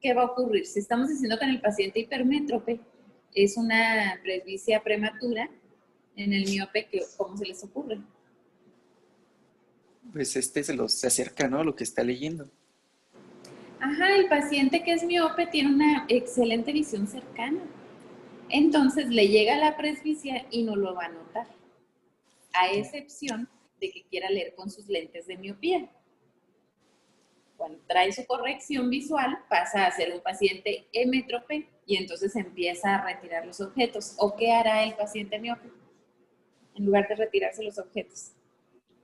¿qué va a ocurrir? Si estamos diciendo que en el paciente hipermétrope es una presbicia prematura, en el miope, ¿cómo se les ocurre? Pues se acerca, ¿no? A lo que está leyendo. Ajá, el paciente que es miope tiene una excelente visión cercana. Entonces le llega la presbicia y no lo va a notar, a excepción de que quiera leer con sus lentes de miopía. Cuando trae su corrección visual, pasa a ser un paciente hemétrope y entonces empieza a retirar los objetos. ¿O qué hará el paciente miope? En lugar de retirarse los objetos.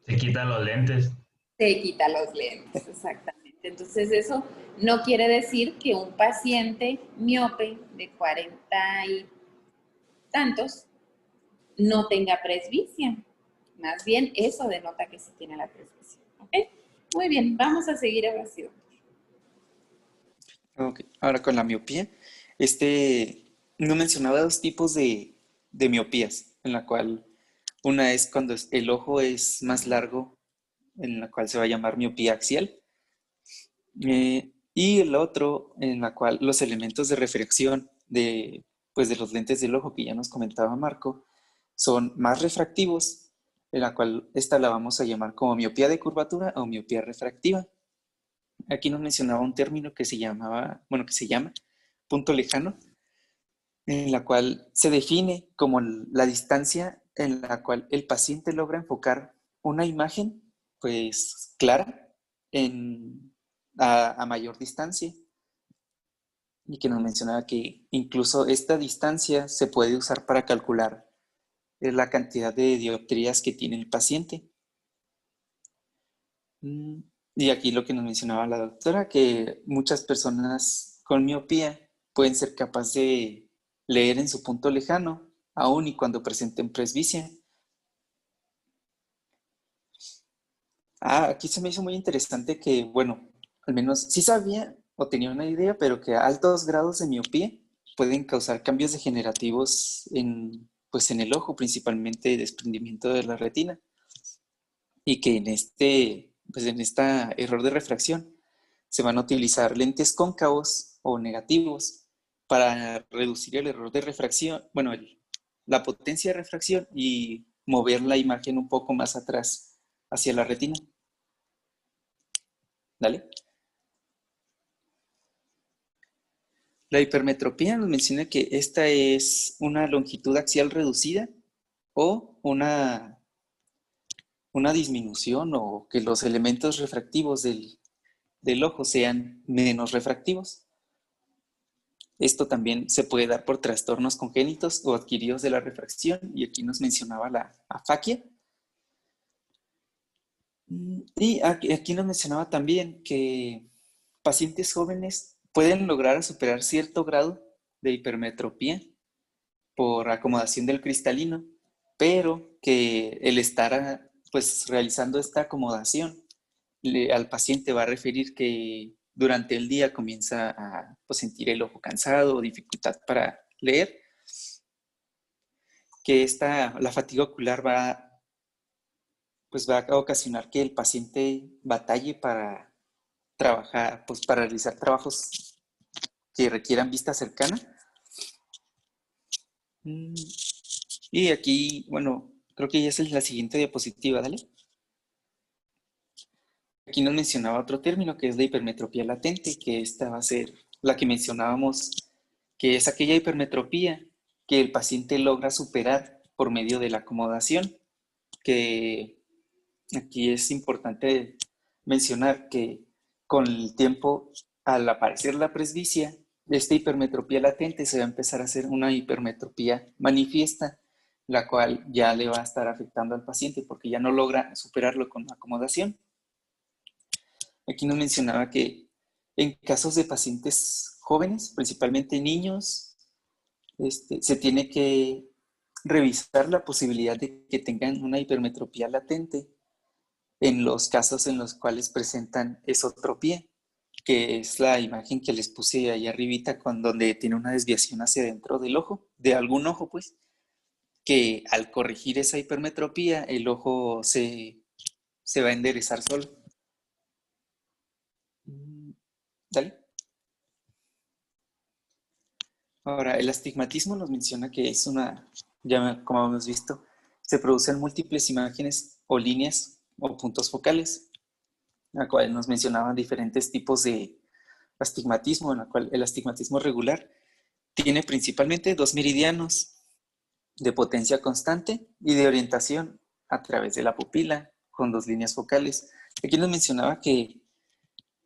Se quitan los lentes. Se quita los lentes, exactamente. Entonces eso no quiere decir que un paciente miope de 40 y tantos no tenga presbicia. Más bien eso denota que sí tiene la presbicia. ¿Ok? Muy bien, vamos a seguir ahora sí. Ok. Ahora con la miopía, no mencionaba dos tipos de miopías, en la cual una es cuando el ojo es más largo, en la cual se va a llamar miopía axial, y el otro en la cual los elementos de refracción pues de los lentes del ojo que ya nos comentaba Marco son más refractivos, en la cual esta la vamos a llamar como miopía de curvatura o miopía refractiva. Aquí nos mencionaba un término que se llama punto lejano, en la cual se define como la distancia en la cual el paciente logra enfocar una imagen, pues, clara a mayor distancia. Y que nos mencionaba que incluso esta distancia se puede usar para calcular la cantidad de dioptrías que tiene el paciente. Y aquí lo que nos mencionaba la doctora, que muchas personas con miopía pueden ser capaces de leer en su punto lejano, aun y cuando presenten presbicia. Aquí se me hizo muy interesante que, bueno, al menos sí sabía o tenía una idea, pero que altos grados de miopía pueden causar cambios degenerativos pues en el ojo, principalmente desprendimiento de la retina. Y que pues en esta error de refracción se van a utilizar lentes cóncavos o negativos para reducir el error de refracción, bueno, la potencia de refracción y mover la imagen un poco más atrás hacia la retina. ¿Dale? La hipermetropía nos menciona que esta es una longitud axial reducida o una disminución o que los elementos refractivos del ojo sean menos refractivos. Esto también se puede dar por trastornos congénitos o adquiridos de la refracción, y aquí nos mencionaba la afaquia. Y aquí nos mencionaba también que pacientes jóvenes pueden lograr superar cierto grado de hipermetropía por acomodación del cristalino, pero que el estar pues realizando esta acomodación al paciente va a referir que durante el día comienza a pues, sentir el ojo cansado o dificultad para leer, que la fatiga ocular pues va a ocasionar que el paciente batalle para trabajar, pues para realizar trabajos que requieran vista cercana. Y aquí, bueno, creo que ya es la siguiente diapositiva, dale. Aquí nos mencionaba otro término que es la hipermetropía latente, que esta va a ser la que mencionábamos, que es aquella hipermetropía que el paciente logra superar por medio de la acomodación, que aquí es importante mencionar que con el tiempo, al aparecer la presbicia, esta hipermetropía latente se va a empezar a hacer una hipermetropía manifiesta, la cual ya le va a estar afectando al paciente porque ya no logra superarlo con la acomodación. Aquí nos mencionaba que en casos de pacientes jóvenes, principalmente niños, se tiene que revisar la posibilidad de que tengan una hipermetropía latente en los casos en los cuales presentan esotropía, que es la imagen que les puse ahí arribita, donde tiene una desviación hacia dentro del ojo, de algún ojo, pues, que al corregir esa hipermetropía, el ojo se va a enderezar solo. Dale. Ahora, el astigmatismo nos menciona que es como hemos visto, se producen múltiples imágenes o líneas o puntos focales, en la cual nos mencionaban diferentes tipos de astigmatismo, en la cual el astigmatismo regular tiene principalmente 2 meridianos de potencia constante y de orientación a través de la pupila con 2 líneas focales. Aquí nos mencionaba que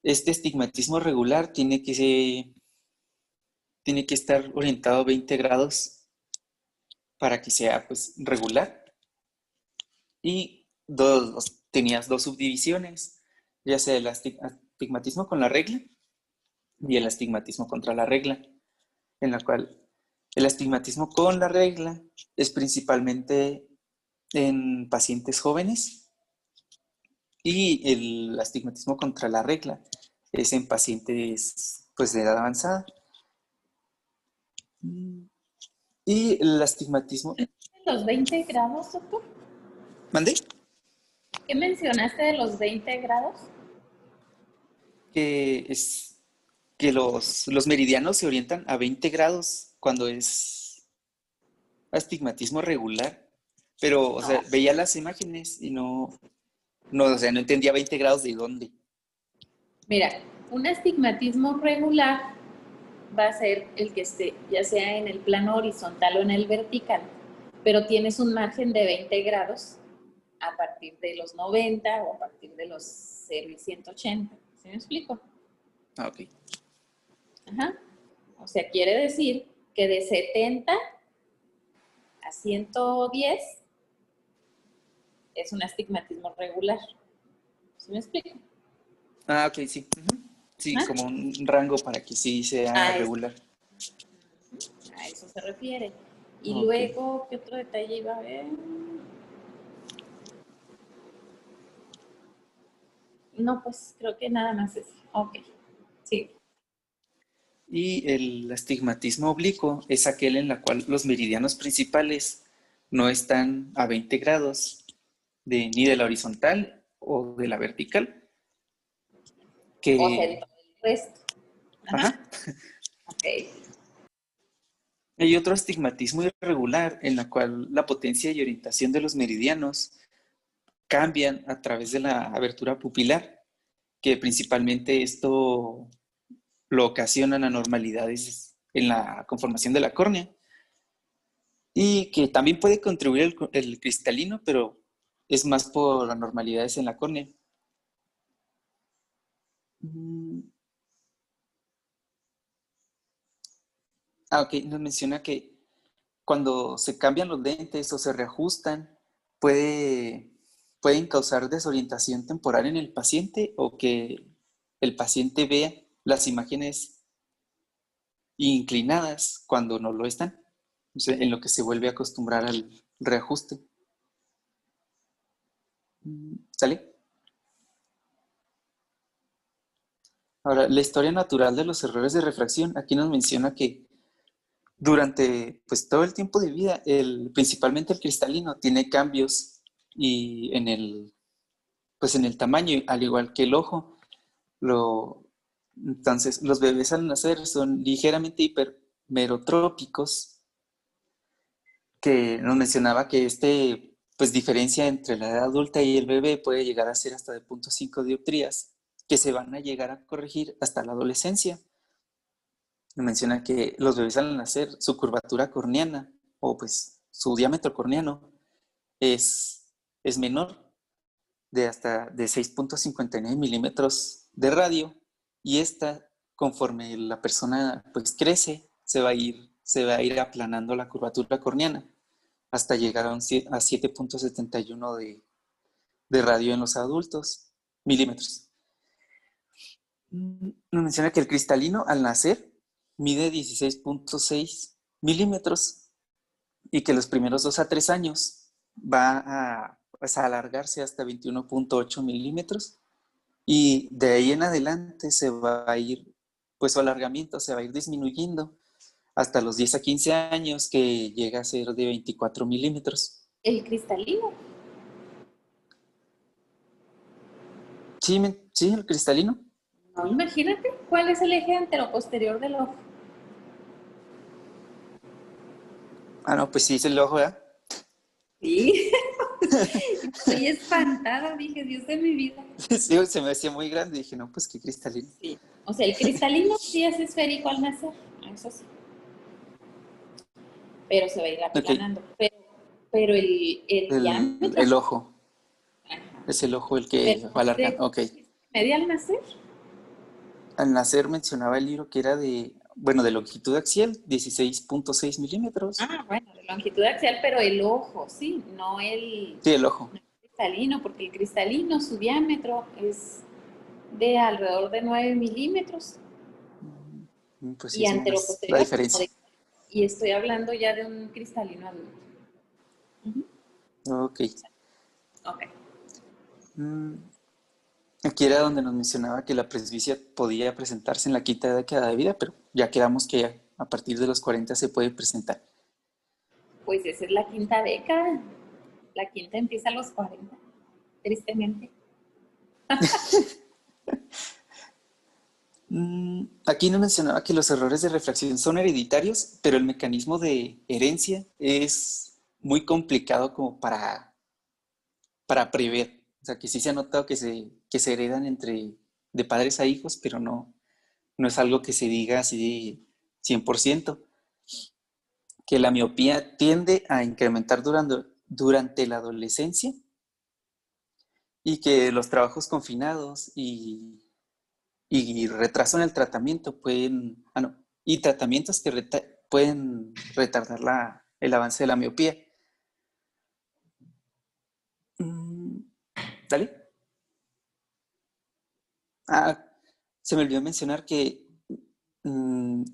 este astigmatismo regular tiene que estar orientado a 20 grados para que sea pues regular. Y tenías 2 subdivisiones, ya sea el astigmatismo con la regla y el astigmatismo contra la regla, en la cual el astigmatismo con la regla es principalmente en pacientes jóvenes y el astigmatismo contra la regla es en pacientes pues de edad avanzada. Y el astigmatismo... ¿Los 20 grados, doctor? ¿Mandé? ¿Qué mencionaste de los 20 grados? Que los meridianos se orientan a 20 grados cuando es astigmatismo regular. Pero, o sea, veía las imágenes y no entendía 20 grados de dónde. Mira, un astigmatismo regular va a ser el que esté ya sea en el plano horizontal o en el vertical, pero tienes un margen de 20 grados a partir de los 90 o a partir de los 0 y 180. ¿Sí me explico? Ah, ok. Ajá. O sea, quiere decir que de 70 a 110 es un astigmatismo regular. ¿Sí me explico? Ah, ok, sí. Sí, ¿Ah? como un rango para que sí sea regular. A eso se refiere. Y Okay. luego, ¿qué otro detalle iba a haber? No, pues creo que nada más es. Ok, sí. Y el astigmatismo oblicuo es aquel en el cual los meridianos principales no están a 20 grados ni de la horizontal o de la vertical. O sea, el resto. Ajá. Ok. Hay otro astigmatismo irregular en la cual la potencia y orientación de los meridianos cambian a través de la abertura pupilar, que principalmente esto lo ocasionan anormalidades en la conformación de la córnea y que también puede contribuir el cristalino, pero es más por anormalidades en la córnea. Ok, nos menciona que cuando se cambian los lentes o se reajustan, pueden causar desorientación temporal en el paciente o que el paciente vea las imágenes inclinadas cuando no lo están, o sea, en lo que se vuelve a acostumbrar al reajuste. ¿Sale? Ahora, la historia natural de los errores de refracción, aquí nos menciona que durante pues, todo el tiempo de vida, principalmente el cristalino, tiene cambios y en el tamaño, al igual que el ojo. Entonces, los bebés al nacer son ligeramente hipermerotrópicos, que nos mencionaba que pues diferencia entre la edad adulta y el bebé puede llegar a ser hasta de 0.5 dioptrías, que se van a llegar a corregir hasta la adolescencia. Menciona que los bebés al nacer, su curvatura corneana, o pues su diámetro corneano, es menor de hasta de 6.59 milímetros de radio, y esta, conforme la persona pues crece, se va a ir aplanando la curvatura corneana hasta llegar a 7.71 de radio en los adultos, milímetros. Nos menciona que el cristalino al nacer mide 16.6 milímetros y que los primeros 2 a 3 años va a alargarse hasta 21.8 milímetros, y de ahí en adelante se va a ir, pues su alargamiento se va a ir disminuyendo hasta los 10 a 15 años, que llega a ser de 24 milímetros. ¿El cristalino? Sí, el cristalino. No, imagínate, ¿cuál es el eje anteroposterior del ojo? Ah, no, pues sí, es el ojo, ¿verdad? Sí. Estoy espantada, dije, Dios de mi vida. Sí, se me hacía muy grande, dije, no, pues qué cristalino. Sí. O sea, el cristalino sí es esférico al nacer, eso sí. Pero se va a ir aplanando. Okay. Pero el diámetro... El ojo. Ajá. Es el ojo el que va alargando. Ok. ¿Media al nacer? Al nacer mencionaba el libro que era de longitud axial, 16.6 milímetros. Ah, bueno, de longitud axial, pero el ojo, sí, no el... Sí, el ojo. No el cristalino, porque el cristalino, su diámetro es de alrededor de 9 milímetros. Pues y sí, anteroposterior. La diferencia. Y estoy hablando ya de un cristalino adulto. Ok. Ok. Aquí era donde nos mencionaba que la presbicia podía presentarse en la quinta década de vida, pero ya quedamos que a partir de los 40 se puede presentar. Pues esa es la quinta década. La quinta empieza a los 40, tristemente. Aquí nos mencionaba que los errores de refracción son hereditarios, pero el mecanismo de herencia es muy complicado como para prever. O sea, que sí se ha notado que se heredan de padres a hijos, pero no es algo que se diga así 100%. Que la miopía tiende a incrementar durante la adolescencia, y que los trabajos confinados y retraso en el tratamiento y tratamientos que pueden retardar el avance de la miopía. ¿Dale? Se me olvidó mencionar que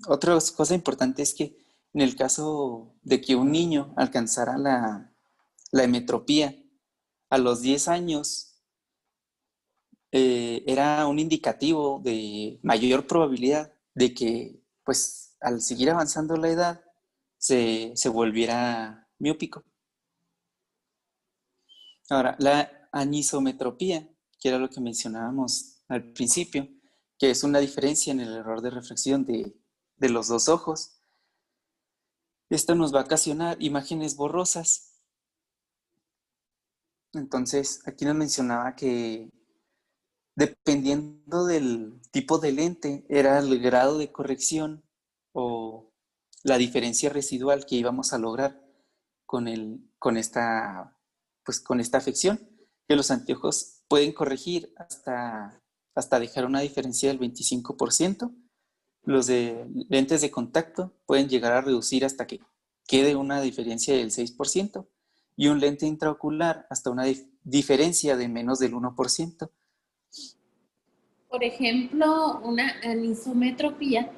otra cosa importante es que en el caso de que un niño alcanzara la hemetropía a los 10 años, era un indicativo de mayor probabilidad de que, pues, al seguir avanzando la edad, se volviera miópico. Ahora, la anisometropía, que era lo que mencionábamos al principio, que es una diferencia en el error de refracción de los dos ojos. Esto nos va a ocasionar imágenes borrosas. Entonces, aquí nos mencionaba que dependiendo del tipo de lente, era el grado de corrección o la diferencia residual que íbamos a lograr con esta afección, que los anteojos pueden corregir hasta dejar una diferencia del 25%. Los de lentes de contacto pueden llegar a reducir hasta que quede una diferencia del 6%, y un lente intraocular hasta una diferencia de menos del 1%. Por ejemplo, una anisometropía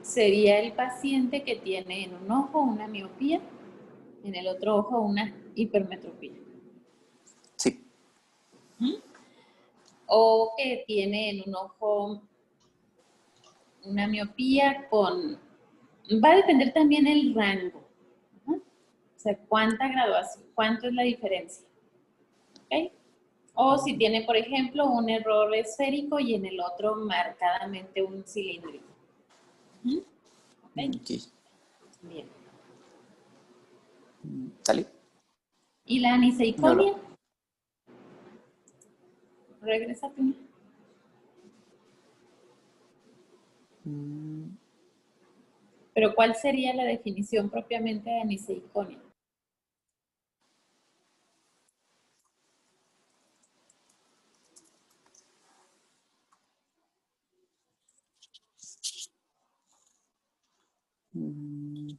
sería el paciente que tiene en un ojo una miopía, en el otro ojo una hipermetropía. Sí. O que tiene en un ojo una miopía con... Va a depender también el rango. O sea, cuánta graduación, cuánto es la diferencia. ¿Okay? O si tiene, por ejemplo, un error esférico y en el otro marcadamente un cilíndrico. ¿Okay? Okay. Bien. ¿Sale? ¿Y la No, aniseiconia? Regrésate. mm, Pero ¿cuál sería la definición propiamente de aniseiconia? mm,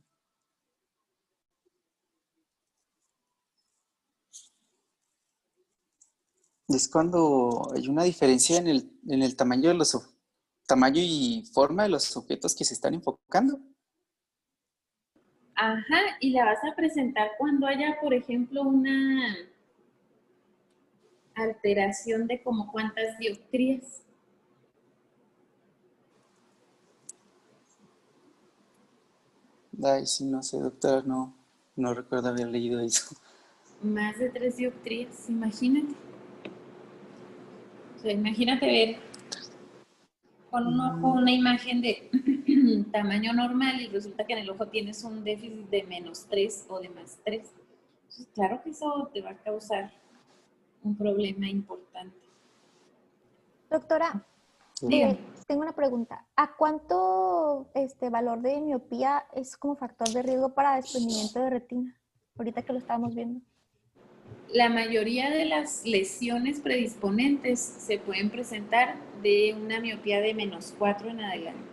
es cuando hay una diferencia en el tamaño de tamaño y forma de los objetos que se están enfocando. Ajá, y la vas a presentar cuando haya, por ejemplo, una alteración de como cuántas dioptrías. Ay, sí, no sé, doctora, no recuerdo haber leído eso. Más de 3 dioptrías, imagínate. O sea, imagínate ver con un ojo una imagen de tamaño normal y resulta que en el ojo tienes un déficit de -3 o de +3. Entonces, claro que eso te va a causar un problema importante. Doctora, Dígame. tengo una pregunta. ¿A cuánto valor de miopía es como factor de riesgo para desprendimiento de retina? Ahorita que lo estábamos viendo. La mayoría de las lesiones predisponentes se pueden presentar de una miopía de -4 en adelante.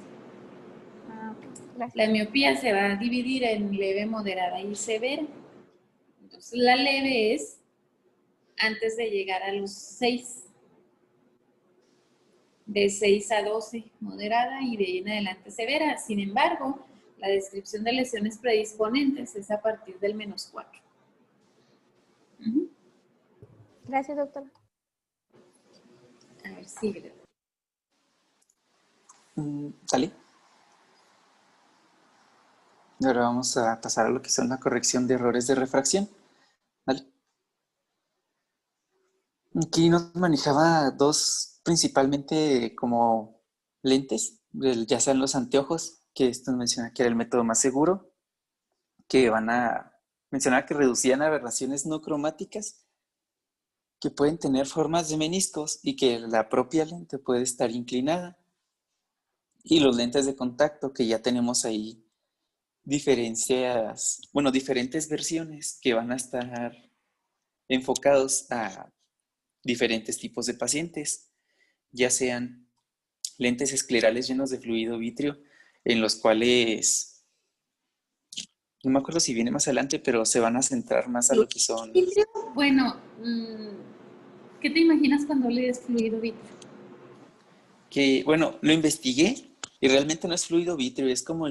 Ah, ok. Gracias. La miopía se va a dividir en leve, moderada y severa. Entonces, la leve es antes de llegar a los 6, de 6 a 12, moderada y de ahí en adelante severa. Sin embargo, la descripción de lesiones predisponentes es a partir del -4. Gracias, doctora. A ver, sigue. ¿Sale? Ahora vamos a pasar a lo que son la corrección de errores de refracción. ¿Vale? Aquí nos manejaba dos principalmente como lentes, ya sean los anteojos, que esto menciona que era el método más seguro, que van a mencionar que reducían aberraciones no cromáticas, que pueden tener formas de meniscos y que la propia lente puede estar inclinada. Y los lentes de contacto, que ya tenemos ahí diferentes versiones que van a estar enfocados a diferentes tipos de pacientes, ya sean lentes esclerales llenos de fluido vítreo, en los cuales, no me acuerdo si viene más adelante, pero se van a centrar más a lo que son... Vítreo, bueno, ¿qué te imaginas cuando lees fluido vítreo? Que, bueno, lo investigué y realmente no es fluido vítreo, es como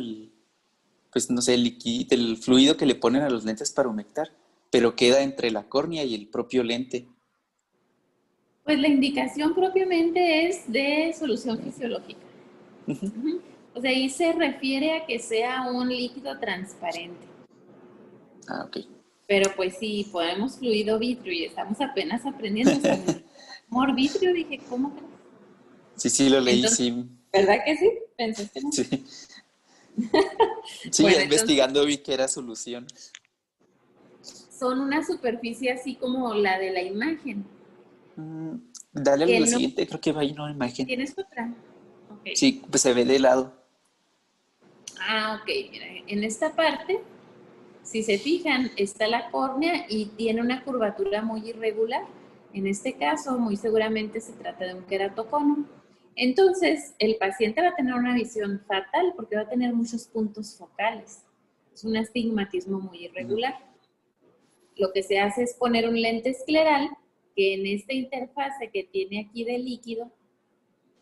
pues no sé, el fluido que le ponen a los lentes para humectar, pero queda entre la córnea y el propio lente. Pues la indicación propiamente es de solución fisiológica. O sea, ahí se refiere a que sea un líquido transparente. Ah, ok. Pero pues sí, podemos fluido vitrio y estamos apenas aprendiendo. O sea, amor vitrio, dije, ¿cómo crees? Sí, lo leí, Entonces, sí. ¿verdad que sí? ¿Pensaste no? Sí, sí, Bueno, ya investigando vi que era solución. son una superficie así como la de la imagen. Dale a Que lo no, siguiente, creo que va ahí una imagen. ¿tienes otra? Ok. Sí, pues se ve de lado. Ah, ok, mira, en esta parte, si se fijan, está la córnea y tiene una curvatura muy irregular. En este caso, muy seguramente se trata de un queratocono. Entonces, el paciente va a tener una visión fatal porque va a tener muchos puntos focales. Es un astigmatismo muy irregular. Lo que se hace es poner un lente escleral que en esta interfase que tiene aquí de líquido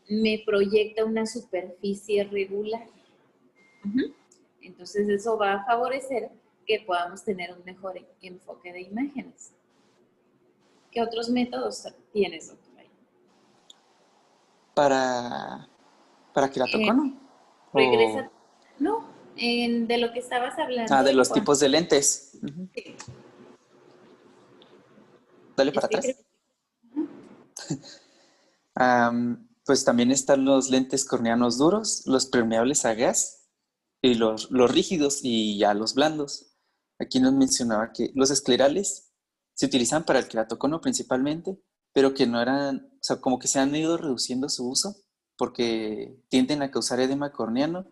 me proyecta una superficie regular. Entonces eso va a favorecer que podamos tener un mejor enfoque de imágenes. ¿Qué otros métodos tienes, doctora? Para queratocono. Regresa, no, de lo que estabas hablando De en los cuanto. tipos de lentes. Sí, Dale es para que atrás. Pues también están los lentes corneanos duros, los permeables a gas y los rígidos y ya los blandos. Aquí nos mencionaba que los esclerales se utilizan para el queratocono principalmente, pero que no eran, o sea, como que se han ido reduciendo su uso porque tienden a causar edema corneano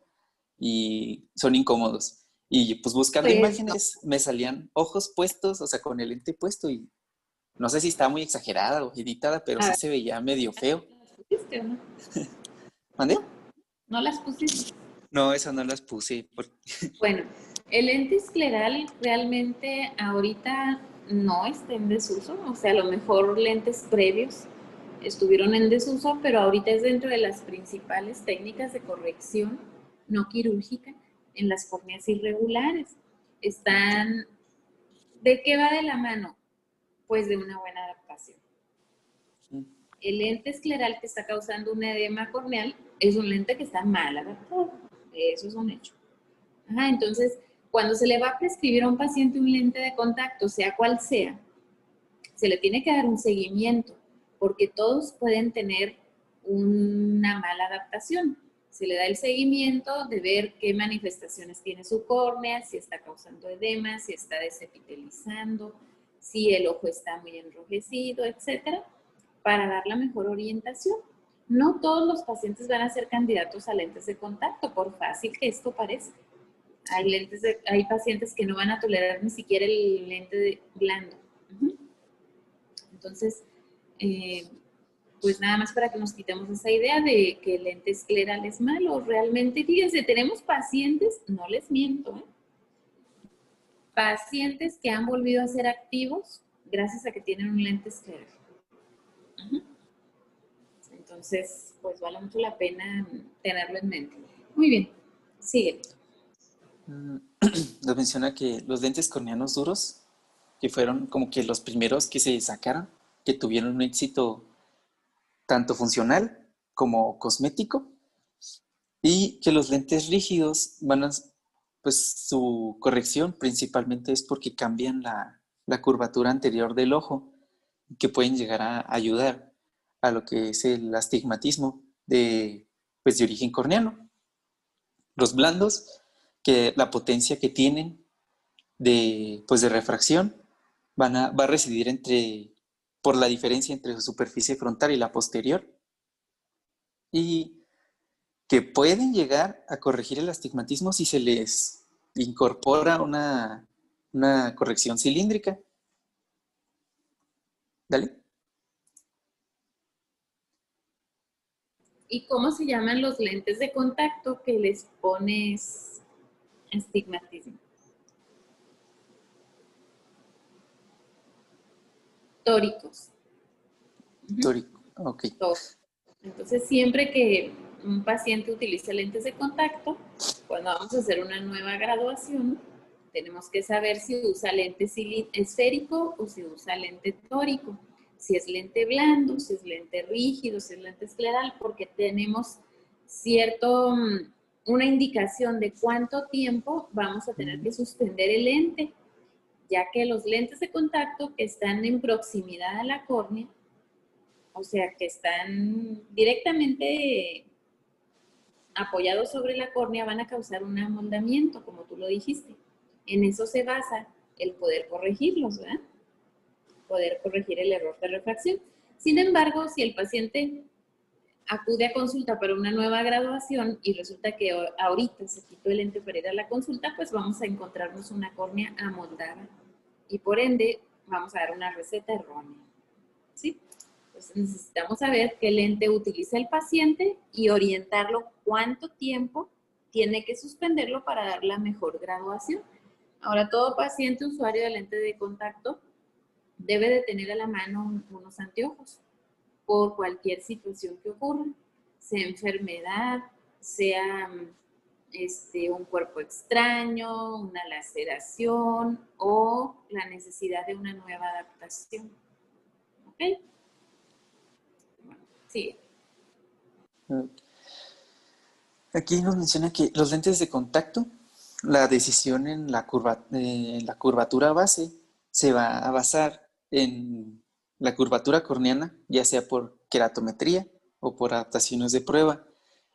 y son incómodos. Y pues buscando Pues no, imágenes me salían ojos puestos, o sea, con el lente puesto y no sé si estaba muy exagerada o editada, pero a sí ver, se veía medio feo. ¿las pusiste o no? ¿Mandé? ¿No las pusiste? No, esas no las puse. Bueno, el lente escleral realmente ahorita no está en desuso, o sea, a lo mejor lentes previos estuvieron en desuso, pero ahorita es dentro de las principales técnicas de corrección no quirúrgica en las córneas irregulares. Están, ¿de qué va de la mano? Pues de una buena adaptación. El lente escleral que está causando un edema corneal es un lente que está mal adaptado, eso es un hecho. Ajá, entonces, cuando se le va a prescribir a un paciente un lente de contacto, sea cual sea, se le tiene que dar un seguimiento, porque todos pueden tener una mala adaptación. Se le da el seguimiento de ver qué manifestaciones tiene su córnea, si está causando edema, si está desepitelizando, si el ojo está muy enrojecido, etcétera, para dar la mejor orientación. No todos los pacientes van a ser candidatos a lentes de contacto, por fácil que esto parezca. Hay pacientes que no van a tolerar ni siquiera el lente blando. Entonces, pues nada más para que nos quitemos esa idea de que el lente escleral es malo. Realmente, fíjense, tenemos pacientes, no les miento, pacientes que han volvido a ser activos gracias a que tienen un lente escleral. Entonces, pues vale mucho la pena tenerlo en mente. Muy bien, sigue. Nos menciona que los lentes corneanos duros, que fueron como que los primeros que se sacaron, que tuvieron un éxito tanto funcional como cosmético, y que los lentes rígidos van a, pues su corrección principalmente es porque cambian la curvatura anterior del ojo, que pueden llegar a ayudar a lo que es el astigmatismo pues de origen corneano. Los blandos, que la potencia que tienen pues de refracción va a residir por la diferencia entre su superficie frontal y la posterior, y que pueden llegar a corregir el astigmatismo si se les incorpora una corrección cilíndrica. ¿Dale? ¿Y cómo se llaman los lentes de contacto que les pones astigmatismo? Tóricos. Tórico, ok. Entonces, siempre que un paciente utilice lentes de contacto, cuando vamos a hacer una nueva graduación, tenemos que saber si usa lente esférico o si usa lente tórico, si es lente blando, si es lente rígido, si es lente escleral, porque tenemos una indicación de cuánto tiempo vamos a tener que suspender el lente, ya que los lentes de contacto que están en proximidad a la córnea, o sea, que están directamente apoyados sobre la córnea, van a causar un amoldamiento, como tú lo dijiste. En eso se basa el poder corregirlos, ¿verdad? Poder corregir el error de refracción. Sin embargo, si el paciente acude a consulta para una nueva graduación y resulta que ahorita se quitó el lente para ir a la consulta, pues vamos a encontrarnos una córnea amoldada y por ende vamos a dar una receta errónea. ¿Sí? Entonces necesitamos saber qué lente utiliza el paciente y orientarlo cuánto tiempo tiene que suspenderlo para dar la mejor graduación. Ahora, todo paciente usuario de lente de contacto debe de tener a la mano unos anteojos por cualquier situación que ocurra, sea enfermedad, sea un cuerpo extraño, una laceración o la necesidad de una nueva adaptación. ¿Ok? Bueno, sigue. Aquí nos menciona que los lentes de contacto, la decisión en la curvatura base se va a basar en la curvatura corneana, ya sea por queratometría o por adaptaciones de prueba.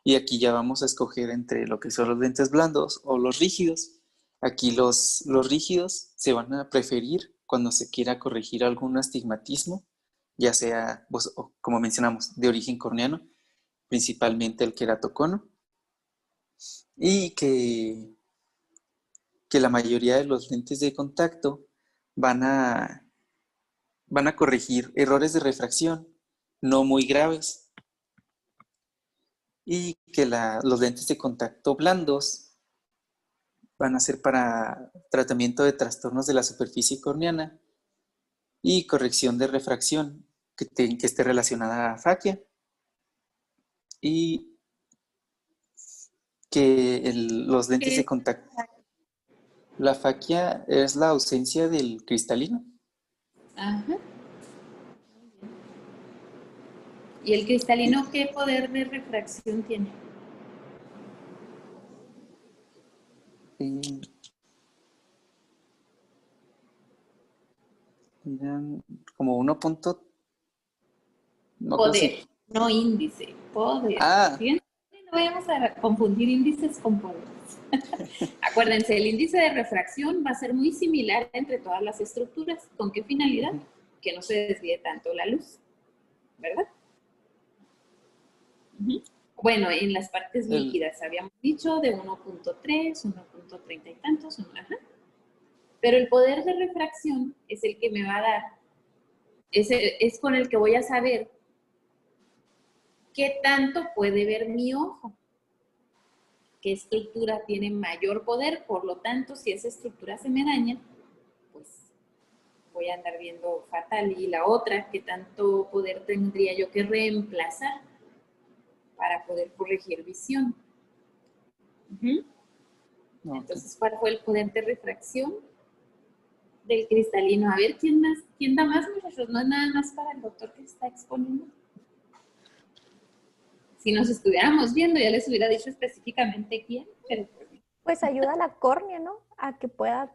Y aquí ya vamos a escoger entre lo que son los lentes blandos o los rígidos. Aquí los rígidos se van a preferir cuando se quiera corregir algún astigmatismo, ya sea, pues, como mencionamos, de origen corneano, principalmente el queratocono, y que la mayoría de los lentes de contacto van a corregir errores de refracción no muy graves, y que los lentes de contacto blandos van a ser para tratamiento de trastornos de la superficie corneana y corrección de refracción que esté relacionada a afaquia, y que los lentes de contacto... La afaquia es la ausencia del cristalino. Ajá. ¿Y el cristalino qué poder de refracción tiene? Eran como 1 punto... No, poder, no índice, poder. Ah. Fíjense, no vayamos a confundir índices con poderes. Acuérdense, el índice de refracción va a ser muy similar entre todas las estructuras. ¿Con qué finalidad? Que no se desvíe tanto la luz, ¿verdad? Bueno, en las partes líquidas habíamos dicho de 1.3, 1.30 y tantos, ajá. Pero el poder de refracción es el que me va a dar, es con el que voy a saber qué tanto puede ver mi ojo, qué estructura tiene mayor poder. Por lo tanto, si esa estructura se me daña, pues voy a andar viendo fatal. Y la otra, qué tanto poder tendría yo que reemplazar para poder corregir visión. Entonces, ¿cuál fue el poder de refracción del cristalino? A ver, ¿quién da más, muchachos? No es nada más para el doctor que está exponiendo. Si nos estuviéramos viendo, ya les hubiera dicho específicamente quién, pero pues ayuda a la córnea, ¿no? A que pueda,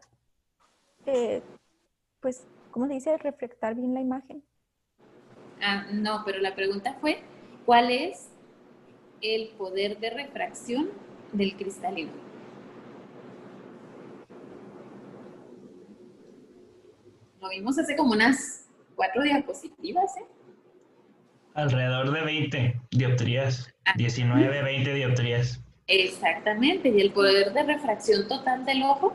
pues, ¿cómo se dice? Reflectar bien la imagen. No, pero la pregunta fue, ¿cuál es el poder de refracción del cristalino? Lo vimos hace como unas 4 diapositivas, ¿eh? Alrededor de 20 dioptrías, 19, 20 dioptrías. Exactamente, y el poder de refracción total del ojo.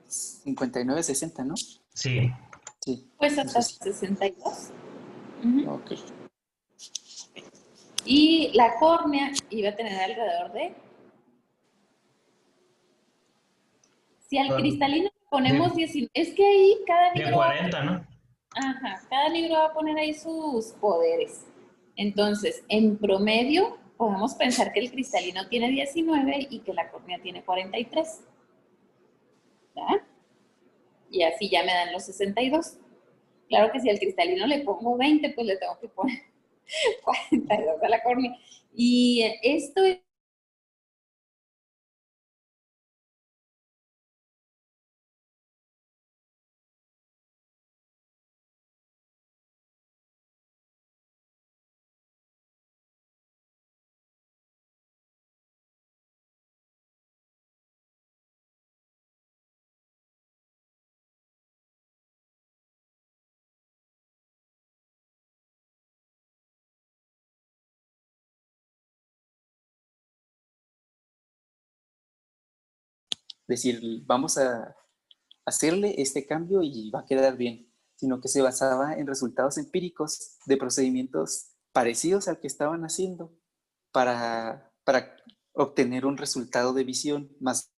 59, 60, ¿no? Sí. Sí. Pues hasta 62. Ok. Y la córnea iba a tener alrededor de... Si al cristalino ponemos 19, es que ahí cada libro... De 40, ¿no? Ajá, cada libro va a poner ahí sus poderes. Entonces, en promedio, podemos pensar que el cristalino tiene 19 y que la córnea tiene 43. ¿Verdad? Y así ya me dan los 62. Claro que si al cristalino le pongo 20, pues le tengo que poner 42 a la córnea. Y esto es... Decir, vamos a hacerle este cambio y va a quedar bien, sino que se basaba en resultados empíricos de procedimientos parecidos al que estaban haciendo para obtener un resultado de visión más